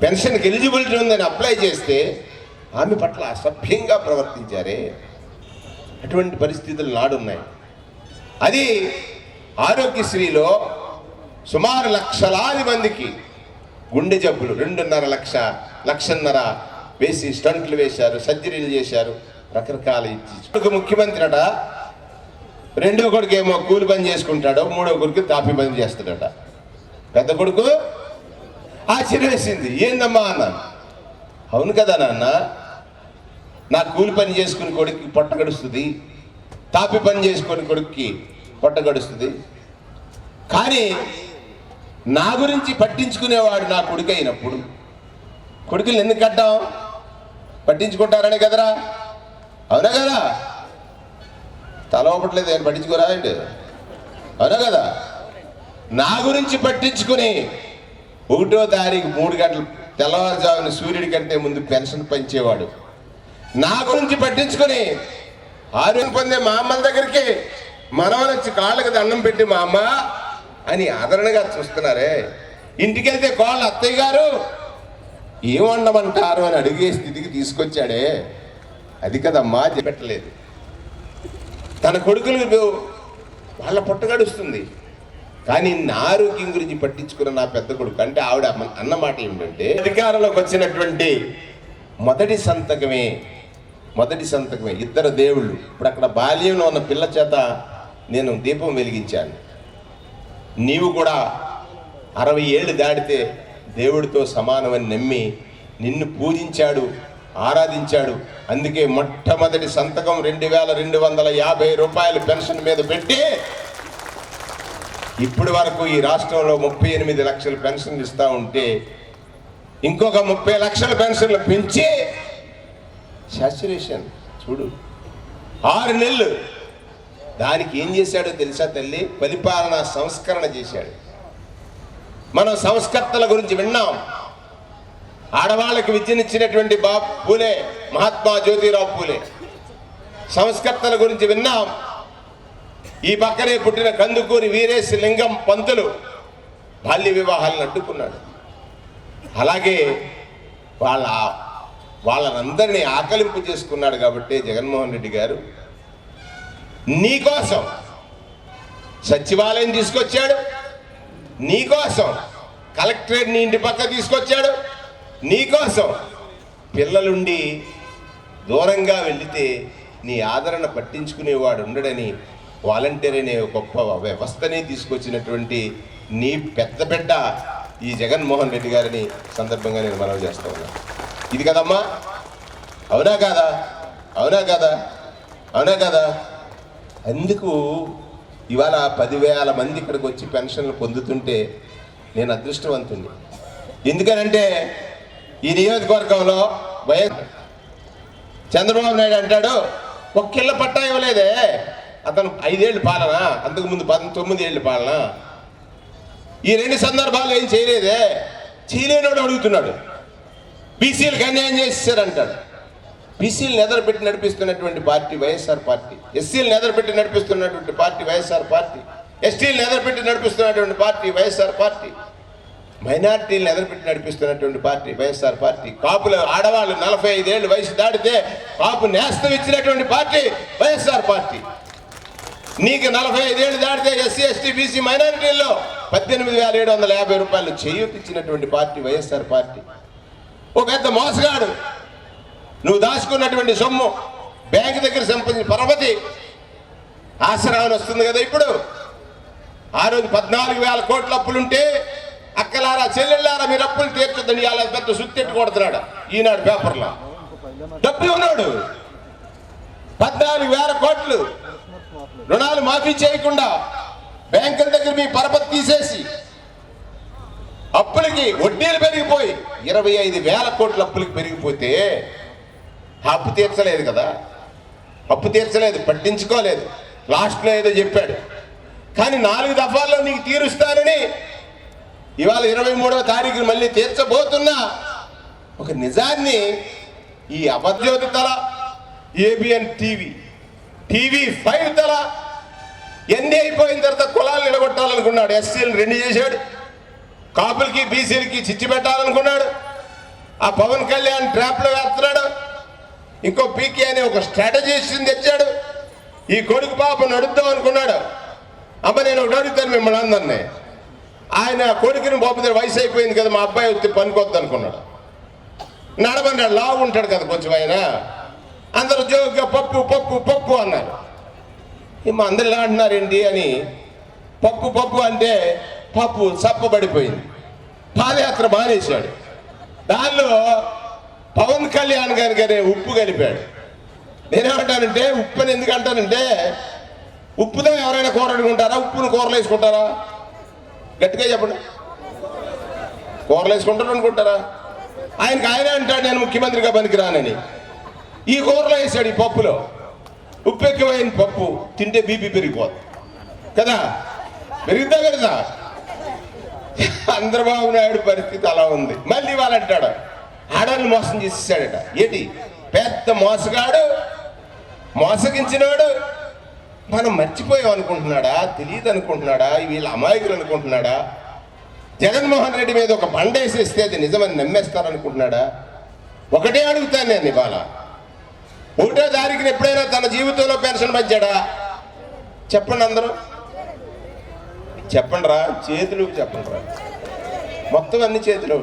పెన్షన్కి ఎలిజిబిలిటీ ఉందని అప్లై చేస్తే ఆమె పట్ల అసభ్యంగా ప్రవర్తించారే. అటువంటి పరిస్థితులు నాడున్నాయి. అది ఆరోగ్యశ్రీలో సుమారు లక్షలాది మందికి గుండె జబ్బులు 2.5 లక్షన్నర వేసి స్టంట్లు వేశారు, సర్జరీలు చేశారు, రకరకాల ఇచ్చి. ముఖ్యమంత్రి అట, రెండో కొడుకు ఏమో కూలి పని చేసుకుంటాడో, మూడో కొడుకు తాపి పని చేస్తాడట. పెద్ద కొడుకు ఆశ్చర్యం వేసింది, ఏందమ్మా అన్నాను. అవును కదా నాన్న, నా కూలి పని చేసుకుని కొడుక్కి పొట్ట గడుస్తుంది, తాపి పని చేసుకుని కొడుక్కి పొట్ట గడుస్తుంది, కానీ నా గురించి పట్టించుకునేవాడు నా కొడుకు అయినప్పుడు కొడుకులు ఎందుకు కట్టాం? పట్టించుకుంటారనే కదరా, అవునా కదా? తల ఒప్పట్లేదు, ఆయన పట్టించుకోరా అండి, అవునా కదా? నా గురించి పట్టించుకుని 1వ తారీఖు 3 గంటలు తెల్లవారుజామున సూర్యుడి కంటే ముందు పెన్షన్ పంచేవాడు. నా గురించి పట్టించుకుని ఆరోగ్యం పొందే మా అమ్మల దగ్గరికి మనవలు వచ్చి కాళ్ళకి దండం పెట్టి మా అమ్మ అని ఆదరణగా చూస్తున్నారే. ఇంటికి వెళ్తే కోళ్ళ అత్తయ్య గారు ఏం వండమంటారు అని అడిగే స్థితికి తీసుకొచ్చాడే. అది కదమ్మా పెట్టలేదు. తన కొడుకులు వాళ్ళ పుట్టగడుస్తుంది, కానీ నా ఆరోగ్యం గురించి పట్టించుకున్న నా పెద్ద కొడుకు, అంటే ఆవిడ అన్నమాట ఏమిటంటే, అధికారంలోకి వచ్చినటువంటి మొదటి సంతకమే ఇద్దరు దేవుళ్ళు. ఇప్పుడు అక్కడ బాల్యంలో ఉన్న పిల్ల చేత నేను దీపం వెలిగించాను. నీవు కూడా 60 ఏళ్ళు దాటితే దేవుడితో సమానమని నమ్మి నిన్ను పూజించాడు, ఆరాధించాడు. అందుకే మొట్టమొదటి సంతకం 2250 రూపాయలు పెన్షన్ మీద పెట్టి ఇప్పటి వరకు ఈ రాష్ట్రంలో 38 లక్షల పెన్షన్లు ఇస్తూ ఉంటే ఇంకొక 30 లక్షల పెన్షన్లు పెంచి శాచ్యురేషన్ చూడు 6 నెలలు. దానికి ఏం చేశాడో తెలుసా తల్లి? పరిపాలనా సంస్కరణ చేశాడు. మనం సంస్కర్తల గురించి విన్నాం. ఆడవాళ్ళకి విద్యనిచ్చినటువంటి పూలే, మహాత్మా జ్యోతిరావు పూలే. సంస్కర్తల గురించి విన్నాం. ఈ పక్కనే పుట్టిన కందుకూరి వీరేశ లింగం పంతులు బాల్య వివాహాలను అడ్డుకున్నాడు. అలాగే వాళ్ళనందరినీ ఆకలింపు చేసుకున్నాడు. కాబట్టి జగన్మోహన్ రెడ్డి గారు నీకోసం సచివాలయం తీసుకొచ్చాడు, నీకోసం కలెక్టరేట్ నీ ఇంటి పక్క తీసుకొచ్చాడు, నీకోసం పిల్లలుండి దూరంగా వెళితే నీ ఆదరణ పట్టించుకునేవాడు ఉండడని వాలంటీర్ అనే గొప్ప వ్యవస్థని తీసుకొచ్చినటువంటి నీ పెద్ద బిడ్డ ఈ జగన్మోహన్ రెడ్డి గారిని సందర్భంగా నేను మనవి చేస్తా ఉన్నాను. ఇది కదమ్మా, అవునా కాదా? అవునా కదా? అవునా కదా? అందుకు ఇవాళ 10,000 మంది ఇక్కడికి వచ్చి పెన్షన్లు పొందుతుంటే నేను అదృష్టవంతుణ్ణి. ఎందుకనంటే ఈ నియోజకవర్గంలో చంద్రబాబు నాయుడు అంటాడు, ఒక్క ఇళ్ళ పట్టా ఇవ్వలేదే, అతను 5 ఏళ్ళు పాలన, అంతకుముందు 19 ఏళ్ళు పాలన, ఈ 2 సందర్భాలు ఏం చేయలేదే, చేయలేనోడు అడుగుతున్నాడు. బీసీలకు అన్యాయం చేసేసారంటాడు. బీసీలను ఎదరపెట్టి నడిపిస్తున్నటువంటి పార్టీ వైఎస్ఆర్ పార్టీ, ఎస్సీలను ఎదరపెట్టి నడిపిస్తున్నటువంటి పార్టీ వైఎస్ఆర్ పార్టీ, ఎస్టీలను ఎదరపెట్టి నడిపిస్తున్నటువంటి పార్టీ వైఎస్ఆర్ పార్టీ, మైనార్టీలను ఎదరపెట్టి నడిపిస్తున్నటువంటి పార్టీ వైఎస్ఆర్ పార్టీ, కాపుల ఆడవాళ్ళు 45 ఏళ్ళు వయసు దాటితే కాపు నేస్తం ఇచ్చినటువంటి పార్టీ వైఎస్ఆర్ పార్టీ. నీకు 45 ఏళ్ళు దాటితే ఎస్సీ ఎస్టీ బీసీ మైనారిటీల్లో 18,750 రూపాయలు చేయూతిచ్చినటువంటి పార్టీ వైఎస్ఆర్ పార్టీ. ఓ పెద్ద మోసగాడు, నువ్వు దాచుకున్నటువంటి సొమ్ము బ్యాంకు దగ్గర సంపాదించిన పరపతి ఆసరాన్ని వస్తుంది కదా ఇప్పుడు. ఆ రోజు 14,000 కోట్ల అప్పులుంటే అక్కలారా చెల్లెళ్ళారా మీరు అప్పులు తీర్చొద్దని ఇవాళ పెద్ద సుత్తెట్టు కొడుతున్నాడు ఈనాడు పేపర్లో. డబ్బు ఉన్నాడు 14,000 కోట్లు రుణాలు మాఫీ చేయకుండా బ్యాంకుల దగ్గర మీ పరపతి తీసేసి అప్పులకి వడ్డీలు పెరిగిపోయి 25,000 కోట్ల అప్పులకి పెరిగిపోతే అప్పు తీర్చలేదు కదా, అప్పు తీర్చలేదు, పట్టించుకోలేదు. లాస్ట్లో ఏదో చెప్పాడు, కానీ 4 దఫాల్లో నీకు తీరుస్తానని ఇవాళ 23వ తారీఖున మళ్ళీ తీర్చబోతున్నా ఒక నిజాన్ని ఈ అబద్ధజ్యోతి తల, ఏబిఎన్ టీవీ 5 తల ఎన్ని అయిపోయిన తర్వాత కులాలు నిలగొట్టాలనుకున్నాడు. ఎస్సీలను 2 చేశాడు, కాపులకి బీసీలకి చిచ్చు పెట్టాలనుకున్నాడు. ఆ పవన్ కళ్యాణ్ ట్రాప్లో వేస్తున్నాడు. ఇంకో పీకే అనే ఒక స్ట్రాటజిస్ట్ని తెచ్చాడు. ఈ కొడుకు పాప నడుద్దాం అనుకున్నాడు. అమ్మ నేను ఒకటి అడుగుతాను మిమ్మల్ని అందరినీ, ఆయన కొడుకుని బాబు వయసు అయిపోయింది కదా మా అబ్బాయి వచ్చి పనికొద్దు అనుకున్నాడు. నడమన్నాడు, లావు ఉంటాడు కదా కొంచెం ఆయన. అందరూ జోగ్గా పప్పు పప్పు పప్పు అన్నారు. మా అందరు ఇలా అంటున్నారేంటి అని పప్పు అంటే పప్పు చప్పబడిపోయింది. పాదయాత్ర మానేశాడు. దానిలో పవన్ కళ్యాణ్ గారి ఉప్పు కలిపాడు. నేనేమంటానంటే ఉప్పు అని ఎందుకు అంటానంటే, ఉప్పుతో ఎవరైనా కూర వండుకుంటారా? ఉప్పును కూరలు వేసుకుంటారా? గట్టిగా చెప్పండి. కూరలు వేసుకుంటారు అనుకుంటారా? ఆయన అంటాడు నేను ముఖ్యమంత్రిగా పనికిరానని. ఈ కూరలో వేసాడు, ఈ పప్పులో ఉప్పు ఎక్కువైన పప్పు తింటే బీపీ పెరిగిపోతుంది కదా, పెరుగుతా కదా. చంద్రబాబు నాయుడు పరిస్థితి అలా ఉంది. మళ్ళీ వాళ్ళు అంటాడు ఆడవాళ్ళని మోసం చేసేసాడట. ఏంటి పెద్ద మోసగాడు, మోసగించినాడు. మనం మర్చిపోయాం అనుకుంటున్నాడా, తెలియదు అనుకుంటున్నాడా, వీళ్ళ అమాయకులు అనుకుంటున్నాడా, జగన్మోహన్ రెడ్డి మీద ఒక బండ వేసేస్తే అది నిజమని నమ్మేస్తారనుకుంటున్నాడా? ఒకటే అడుగుతాను నేను ఇవాళ, 1వ తారీఖున ఎప్పుడైనా తన జీవితంలో పెన్షన్ పంచాడా? చెప్పండి అందరూ చెప్పండి రా, చేతులు చెప్పండి రా. మొత్తం అన్ని చేతిలో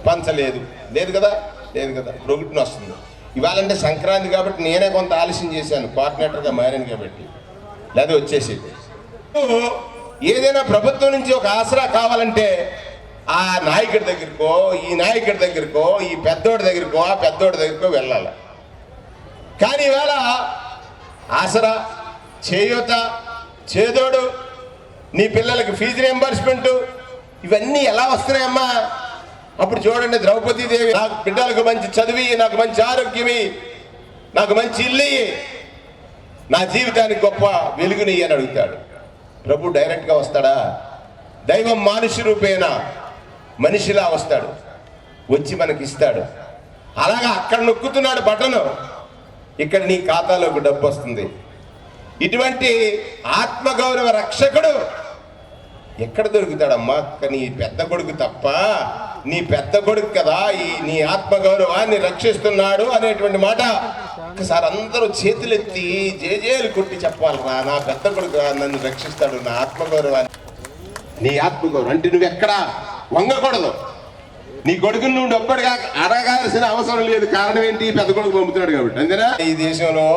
పంచలేదు, లేదు కదా, లేదు కదా. ఒకటిని వస్తుంది ఇవాళంటే సంక్రాంతి కాబట్టి నేనే కొంత ఆలస్యం చేశాను, కోఆర్డినేటర్గా మారాను కాబట్టి, లేదా వచ్చేసేది. ఏదైనా ప్రభుత్వం నుంచి ఒక ఆసరా కావాలంటే ఆ నాయకుడి దగ్గరకో, ఈ నాయకుడి దగ్గరకో, ఈ పెద్దోడి దగ్గరకో, ఆ పెద్దోడి దగ్గరకో వెళ్ళాలి. కానీ ఇవాళ ఆసరా, చేయూత, చేదోడు, నీ పిల్లలకి ఫీజు రియంబర్స్మెంట్ ఇవన్నీ ఎలా వస్తున్నాయమ్మా? అప్పుడు చూడండి, ద్రౌపదీదేవి నాకు బిడ్డలకు మంచి చదివి, నాకు మంచి ఆరోగ్యమి, నాకు మంచి ఇల్లు, నా జీవితానికి గొప్ప వెలుగుని అని అడుగుతాడు. ప్రభు డైరెక్ట్గా వస్తాడా? దైవం మానుష రూపేణ మనిషిలా వస్తాడు, వచ్చి మనకి ఇస్తాడు. అలాగా అక్కడ నొక్కుతున్నాడు బటను, ఇక్కడ నీ ఖాతాలోకి డబ్బు వస్తుంది. ఇటువంటి ఆత్మగౌరవ రక్షకుడు ఎక్కడ దొరుకుతాడమ్మా? నీ పెద్ద కొడుకు తప్ప, నీ పెద్ద కొడుకు కదా ఈ నీ ఆత్మగౌరవాన్ని రక్షిస్తున్నాడు అనేటువంటి మాట ఒకసారి అందరూ చేతులెత్తి జేజేలు కొట్టి చెప్పాలరా, నా పెద్ద కొడుకు నన్ను రక్షిస్తాడు, నా ఆత్మగౌరవాన్ని. నీ ఆత్మగౌరవం అంటే నువ్వెక్కడా వంగకూడదు. నీ కొడుకుని నువ్వు డబ్బుగా అడగాల్సిన అవసరం లేదు. కారణం ఏంటి? పెద్ద కొడుకు పంపుతున్నాడు కాబట్టి. అంతేనా? ఈ దేశంలో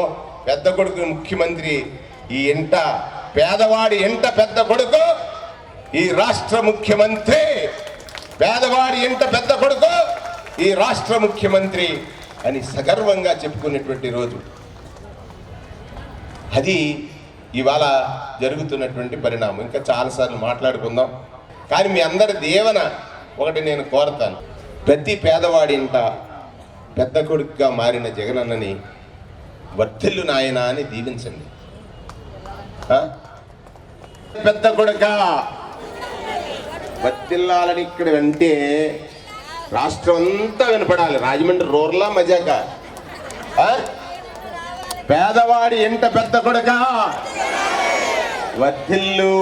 పెద్ద కొడుకు ముఖ్యమంత్రి, ఈ ఇంట పేదవాడి ఇంట పెద్ద కొడుకు ఈ రాష్ట్ర ముఖ్యమంత్రి, పేదవాడి ఇంట పెద్ద కొడుకు ఈ రాష్ట్ర ముఖ్యమంత్రి అని సగర్వంగా చెప్పుకునేటువంటి రోజు అది ఇవాళ జరుగుతున్నటువంటి పరిణామం. ఇంకా చాలాసార్లు మాట్లాడుకుందాం, కానీ మీ అందరి దీవెన ఒకటి నేను కోరతాను. ప్రతి పేదవాడి ఇంట పెద్ద కొడుకుగా మారిన జగనన్నని వర్ధిల్లు నాయన అని దీవించండి. పెద్ద కొడుక వర్ధిల్లాలని ఇక్కడ అంటే రాష్ట్రం అంతా వినపడాలి. రాజమండ్రి రూరలా మజాక పేదవాడి ఇంట పెద్ద కొడుక వర్ధిల్లు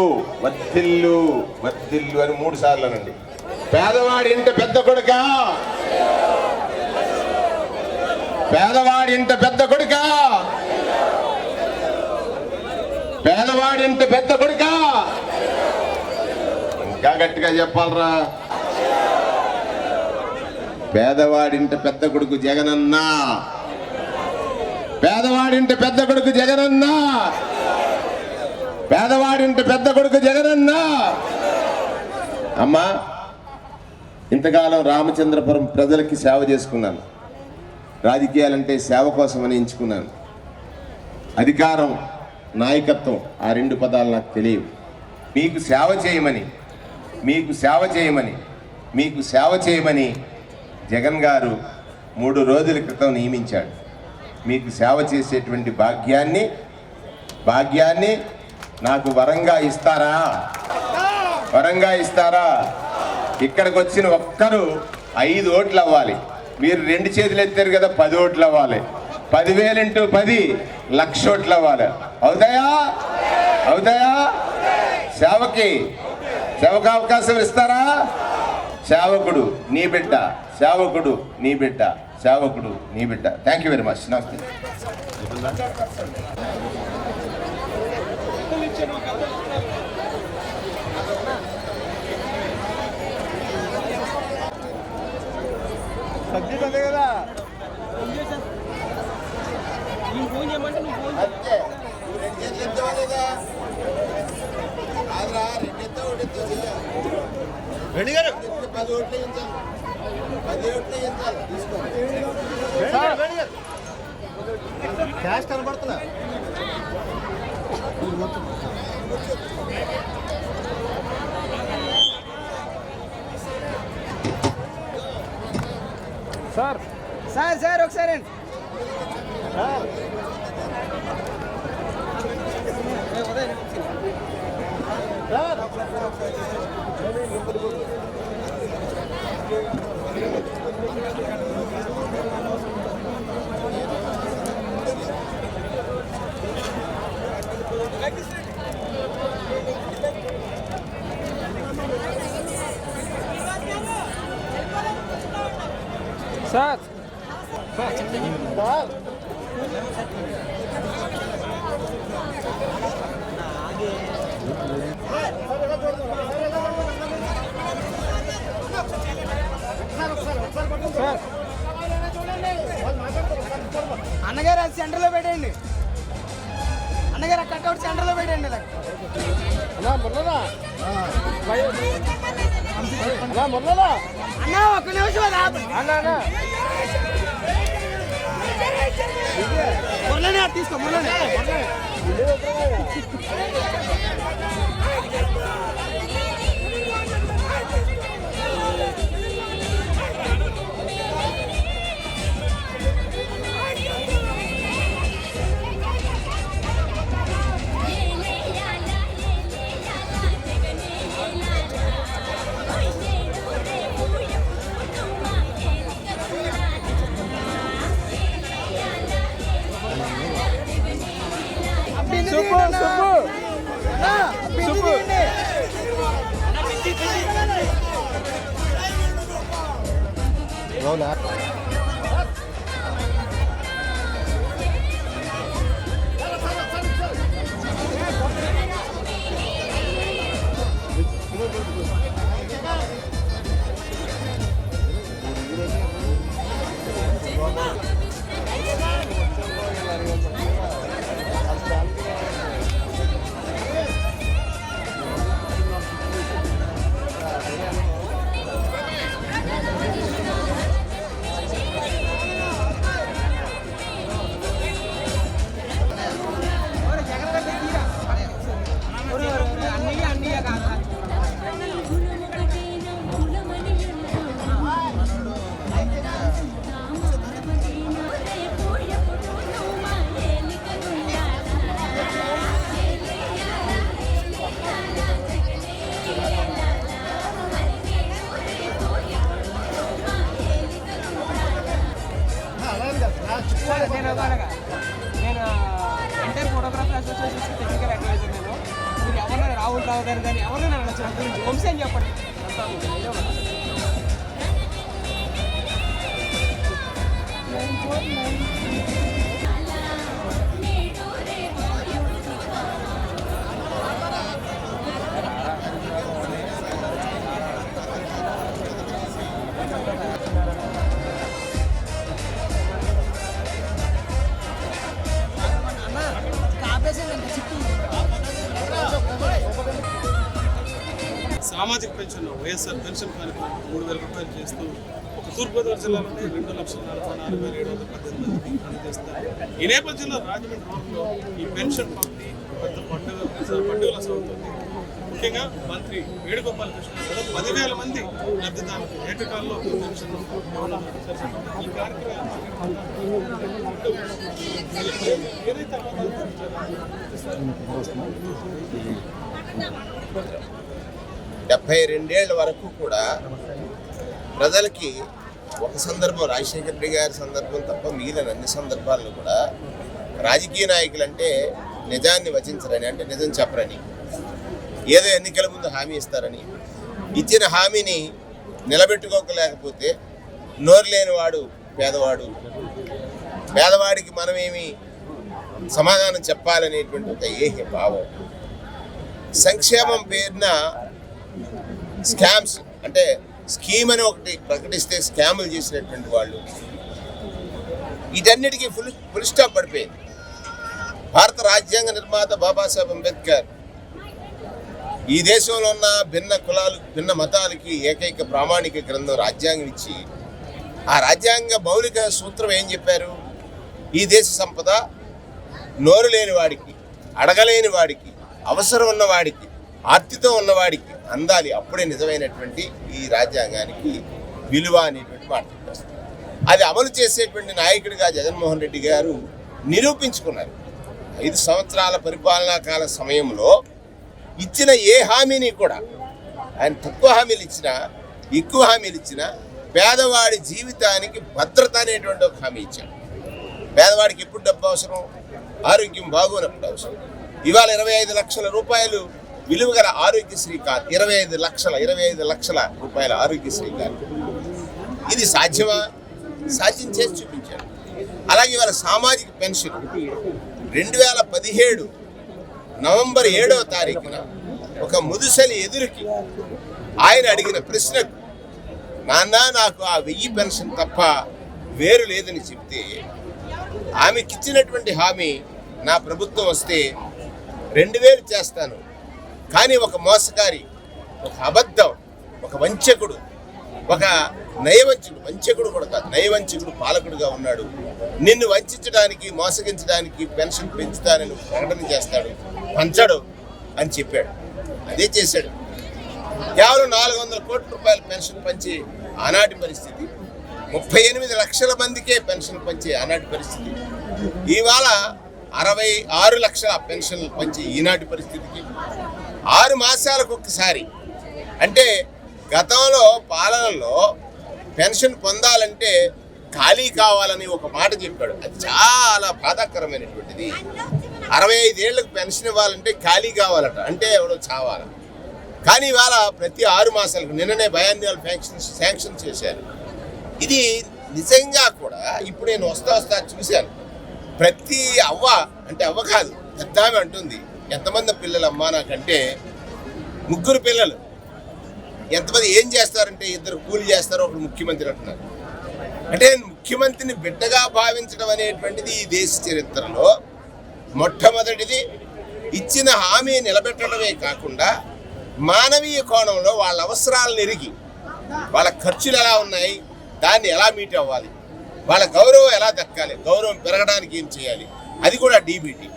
వర్ధిల్లు వర్ధిల్లు అని 3 సార్లునండి. పేదవాడి ఇంట పెద్ద కొడుక, పేదవాడి ఇంట పెద్ద కొడుక, పేదవాడి ఇంట పెద్ద కొడుక. ఇంకా గట్టిగా చెప్పాలరా. పేదవాడింట పెద్ద కొడుకు జగనన్న, పేదవాడింట పెద్ద కొడుకు జగనన్న, పేదవాడింట పెద్ద కొడుకు జగనన్న. అమ్మా, ఇంతకాలం రామచంద్రపురం ప్రజలకి సేవ చేసుకున్నాను. రాజకీయాలంటే సేవ కోసమని ఎంచుకున్నాను. అధికారం, నాయకత్వం ఆ 2 పదాలు నాకు తెలియవు. మీకు సేవ చేయమని, మీకు సేవ చేయమని, మీకు సేవ చేయమని జగన్ గారు 3 రోజుల క్రితం నియమించాడు. మీకు సేవ చేసేటువంటి భాగ్యాన్ని నాకు వరంగా ఇస్తారా? వరంగా ఇస్తారా? ఇక్కడికి వచ్చిన ఒక్కరు 5 ఓట్లు అవ్వాలి. మీరు 2 చేతులు ఎత్తారు కదా, 10 ఓట్లు అవ్వాలి. 10,000 × 10 1,00,000 ఓట్లు అవ్వాలి. అవుతాయా? అవుతాయా? సేవకు అవకాశం ఇస్తారా? సేవకుడు నీ బిడ్డ, సేవకుడు నీ బిడ్డ, సేవకుడు నీ బిడ్డ. Thank you very much. నమస్తే. క్యాష్ కనబడుతున్నా సార్ సార్ సార్ ఒకసారి సార్ సార్ అన్నగారు అది సెంటర్లో పెట్టండి. అన్నగారు కట్అవుట్ సెంటర్లో పెట్టండి. మురళరా మురళరా అన్న ఒక్క నిమిషం అన్న మురళనే తీసుకో మురళనే అవునా నేను entire photography association technical adviser. మీరు ఎవరైనా రాహుల్ రావు గారు కానీ ఎవరైనా అనొచ్చు నా గురించి. వంశీ అని చెప్పండి. సామాజిక పెన్షన్ వైఎస్ఆర్ పెన్షన్ కార్యక్రమం 3,000 రూపాయలు చేస్తూ ఒక తూర్పుగోదావరి జిల్లాలోనే 2,44,4,718 మందికి అందజేస్తారు. ఈ నేపథ్యంలో రాజమండ్రి రోడ్లో ఈ పెన్షన్ పంపిణీ పెద్ద పండుగల సాగుతుంది. ముఖ్యంగా మంత్రి వేణుగోపాలకృష్ణ కూడా 10,000 మంది లబ్ధిదారులకు ఏకకాలంలో పెన్షన్ ఈ కార్యక్రమం ఏదైతే 72 ఏళ్ల వరకు కూడా ప్రజలకి ఒక సందర్భం రాజశేఖర రెడ్డి గారి సందర్భం తప్ప మిగిలిన అన్ని సందర్భాల్లో కూడా రాజకీయ నాయకులు అంటే నిజాన్ని వచించరని, అంటే నిజం చెప్పరని, ఏదో ఎన్నికల ముందు హామీ ఇస్తారని, ఇచ్చిన హామీని నిలబెట్టుకోలేకపోతే నోరు లేనివాడు పేదవాడు, పేదవాడికి మనమేమి సమాధానం చెప్పాలనేటువంటి ఒక ఏహ్య భావం, సంక్షేమం పేరున స్కామ్స్ అంటే స్కీమ్ అని ఒకటి ప్రకటిస్తే స్కాములు చేసినటువంటి వాళ్ళు, వీటన్నిటికీ ఫుల్ స్టాప్ పడిపోయింది. భారత రాజ్యాంగ నిర్మాత బాబాసాహెబ్ అంబేద్కర్ ఈ దేశంలో ఉన్న భిన్న కులాలు భిన్న మతాలకి ఏకైక ప్రామాణిక గ్రంథం రాజ్యాంగం ఇచ్చి, ఆ రాజ్యాంగ మౌలిక సూత్రం ఏం చెప్పారు? ఈ దేశ సంపద నోరు లేని వాడికి, అడగలేని వాడికి, అవసరం ఉన్నవాడికి, ఆర్తితో ఉన్నవాడికి అందాలి. అప్పుడే నిజమైనటువంటి ఈ రాజ్యాంగానికి విలువ అనేటువంటి మాట. అది అమలు చేసేటువంటి నాయకుడిగా జగన్మోహన్ రెడ్డి గారు నిరూపించుకున్నారు. 5 సంవత్సరాల పరిపాలనా కాల సమయంలో ఇచ్చిన ఏ హామీని కూడా, ఆయన తక్కువ హామీలు ఇచ్చినా ఎక్కువ హామీలు ఇచ్చినా పేదవాడి జీవితానికి భద్రత అనేటువంటి ఒక హామీ ఇచ్చాడు. పేదవాడికి ఎప్పుడు డబ్బు అవసరం? ఆరోగ్యం బాగోనప్పుడు అవసరం. ఇవాళ 25 లక్షల రూపాయలు విలువ గల ఆరోగ్యశ్రీ కార్డు, 25 లక్షల రూపాయల ఆరోగ్యశ్రీ కార్డు. ఇది సాధ్యమా? సాధ్యం చేసి చూపించాడు. అలాగే ఇవాళ సామాజిక పెన్షన్ 2017 నవంబర్ 7వ తారీఖున ఒక ముదుసలి ఎదురుకి ఆయన అడిగిన ప్రశ్నకు, నాన్న నాకు ఆ 1000 పెన్షన్ తప్ప వేరు లేదని చెప్తే, ఆమెకిచ్చినటువంటి హామీ, నా ప్రభుత్వం వస్తే 2000 చేస్తాను, కానీ ఒక మోసకారి, ఒక అబద్ధం, ఒక వంచకుడు, ఒక నయవంచుడు, వంచకుడు కూడా కాదు, నయవంచకుడు పాలకుడుగా ఉన్నాడు. నిన్ను వంచడానికి, మోసగించడానికి పెన్షన్ పెంచుతానని ప్రకటన చేస్తాడు, పంచడు అని చెప్పాడు. అదే చేశాడు. కేవలం 400 కోట్ల రూపాయల పెన్షన్ పంచి ఆనాటి పరిస్థితి, 38 లక్షల మందికే పెన్షన్ పంచే ఆనాటి పరిస్థితి, ఇవాళ 66 లక్షల పెన్షన్లు పంచి ఈనాటి పరిస్థితికి 6 మాసాలకు ఒక్కసారి. అంటే గతంలో పాలనలో పెన్షన్ పొందాలంటే ఖాళీ కావాలని ఒక మాట చెప్పాడు. అది చాలా బాధాకరమైనటువంటిది. 65 ఏళ్లకు పెన్షన్ ఇవ్వాలంటే ఖాళీ కావాలట, అంటే ఎవడో చావాలి. కానీ ఇవాళ ప్రతి 6 మాసాలకు, నిన్ననే బయాన్యాలు శాంక్షన్ చేశారు. ఇది నిజంగా కూడా ఇప్పుడు నేను వస్తా చూశాను. ప్రతి అవ్వ, అంటే అవ్వ కాదు, పెద్ద ఆమె అంటుంది, ఎంతమంది పిల్లలమ్మా నాకంటే 3 పిల్లలు. ఎంతమంది ఏం చేస్తారంటే 2 కూలి చేస్తారు, ఒకడు ముఖ్యమంత్రి అంటున్నారు. అంటే ముఖ్యమంత్రిని బిడ్డగా భావించడం అనేటువంటిది ఈ దేశ చరిత్రలో మొట్టమొదటిది. ఇచ్చిన హామీ నిలబెట్టడమే కాకుండా మానవీయ కోణంలో వాళ్ళ అవసరాలను ఎరిగి, వాళ్ళ ఖర్చులు ఎలా ఉన్నాయి, దాన్ని ఎలా మీట్ అవ్వాలి, వాళ్ళ గౌరవం ఎలా దక్కాలి, గౌరవం పెరగడానికి ఏం చేయాలి, అది కూడా డీబీటీ.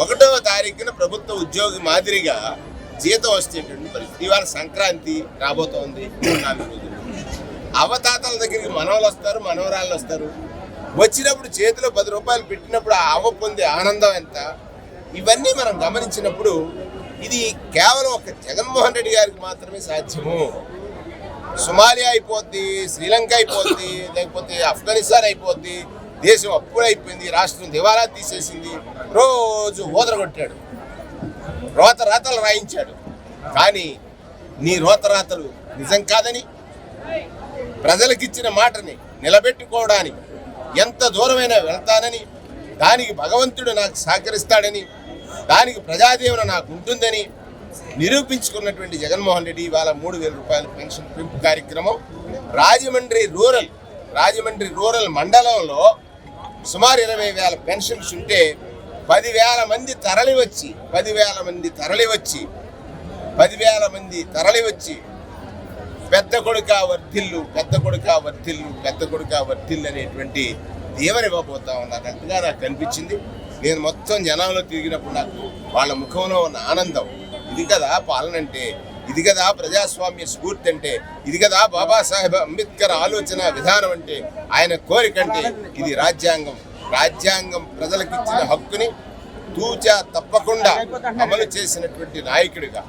1వ తారీఖున ప్రభుత్వ ఉద్యోగి మాదిరిగా జీతం వచ్చేటువంటి పరిస్థితి. ఇవాళ సంక్రాంతి రాబోతోంది, 4 రోజులు. అవతాతల దగ్గరికి మనవలు వస్తారు, మనవరాళ్ళు వస్తారు. వచ్చినప్పుడు చేతిలో 10 రూపాయలు పెట్టినప్పుడు ఆ అవ్వ పొందే ఆనందం ఎంత? ఇవన్నీ మనం గమనించినప్పుడు ఇది కేవలం ఒక జగన్మోహన్ రెడ్డి గారికి మాత్రమే సాధ్యము. సోమాలియా అయిపోద్ది, శ్రీలంక అయిపోద్ది, లేకపోతే ఆఫ్ఘనిస్తాన్ అయిపోద్ది, దేశం అప్పుడైపోయింది, రాష్ట్రం దివాలా తీసేసింది, రోజు ఊదరగొట్టాడు, రోతరాతలు రాయించాడు. కానీ నీ రోతరాతలు నిజం కాదని, ప్రజలకిచ్చిన మాటని నిలబెట్టుకోవడానికి ఎంత దూరమైనా వెళ్తానని, దానికి భగవంతుడు నాకు సహకరిస్తాడని, దానికి ప్రజాదీవన నాకు ఉంటుందని నిరూపించుకున్నటువంటి జగన్మోహన్ రెడ్డి ఇవాళ 3,000 రూపాయల పెన్షన్ పెంపు కార్యక్రమం రాజమండ్రి రూరల్ మండలంలో సుమారు 20,000 పెన్షన్స్ ఉంటే 10,000 మంది తరలివచ్చి పెద్ద కొడుకా వర్ధిల్లు అనేటువంటి దీవెన ఇవ్వబోతా ఉన్నారంటగా నాకు కనిపించింది. నేను మొత్తం జనాల్లో తిరిగినప్పుడు నాకు వాళ్ళ ముఖంలో ఉన్న ఆనందం, ఇది కదా పాలన అంటే, ఇది కదా ప్రజాస్వామ్య స్ఫూర్తి అంటే, ఇది కదా బాబాసాహెబ్ అంబేద్కర్ ఆలోచన విధానం అంటే, ఆయన కోరికంటే ఇది రాజ్యాంగం ప్రజలకిచ్చిన హక్కుని తూచా తప్పకుండా అమలు చేసినటువంటి నాయకుడిగా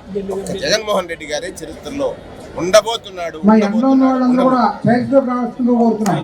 జగన్మోహన్ రెడ్డి గారే చరిత్రలో ఉండబోతున్నాడు.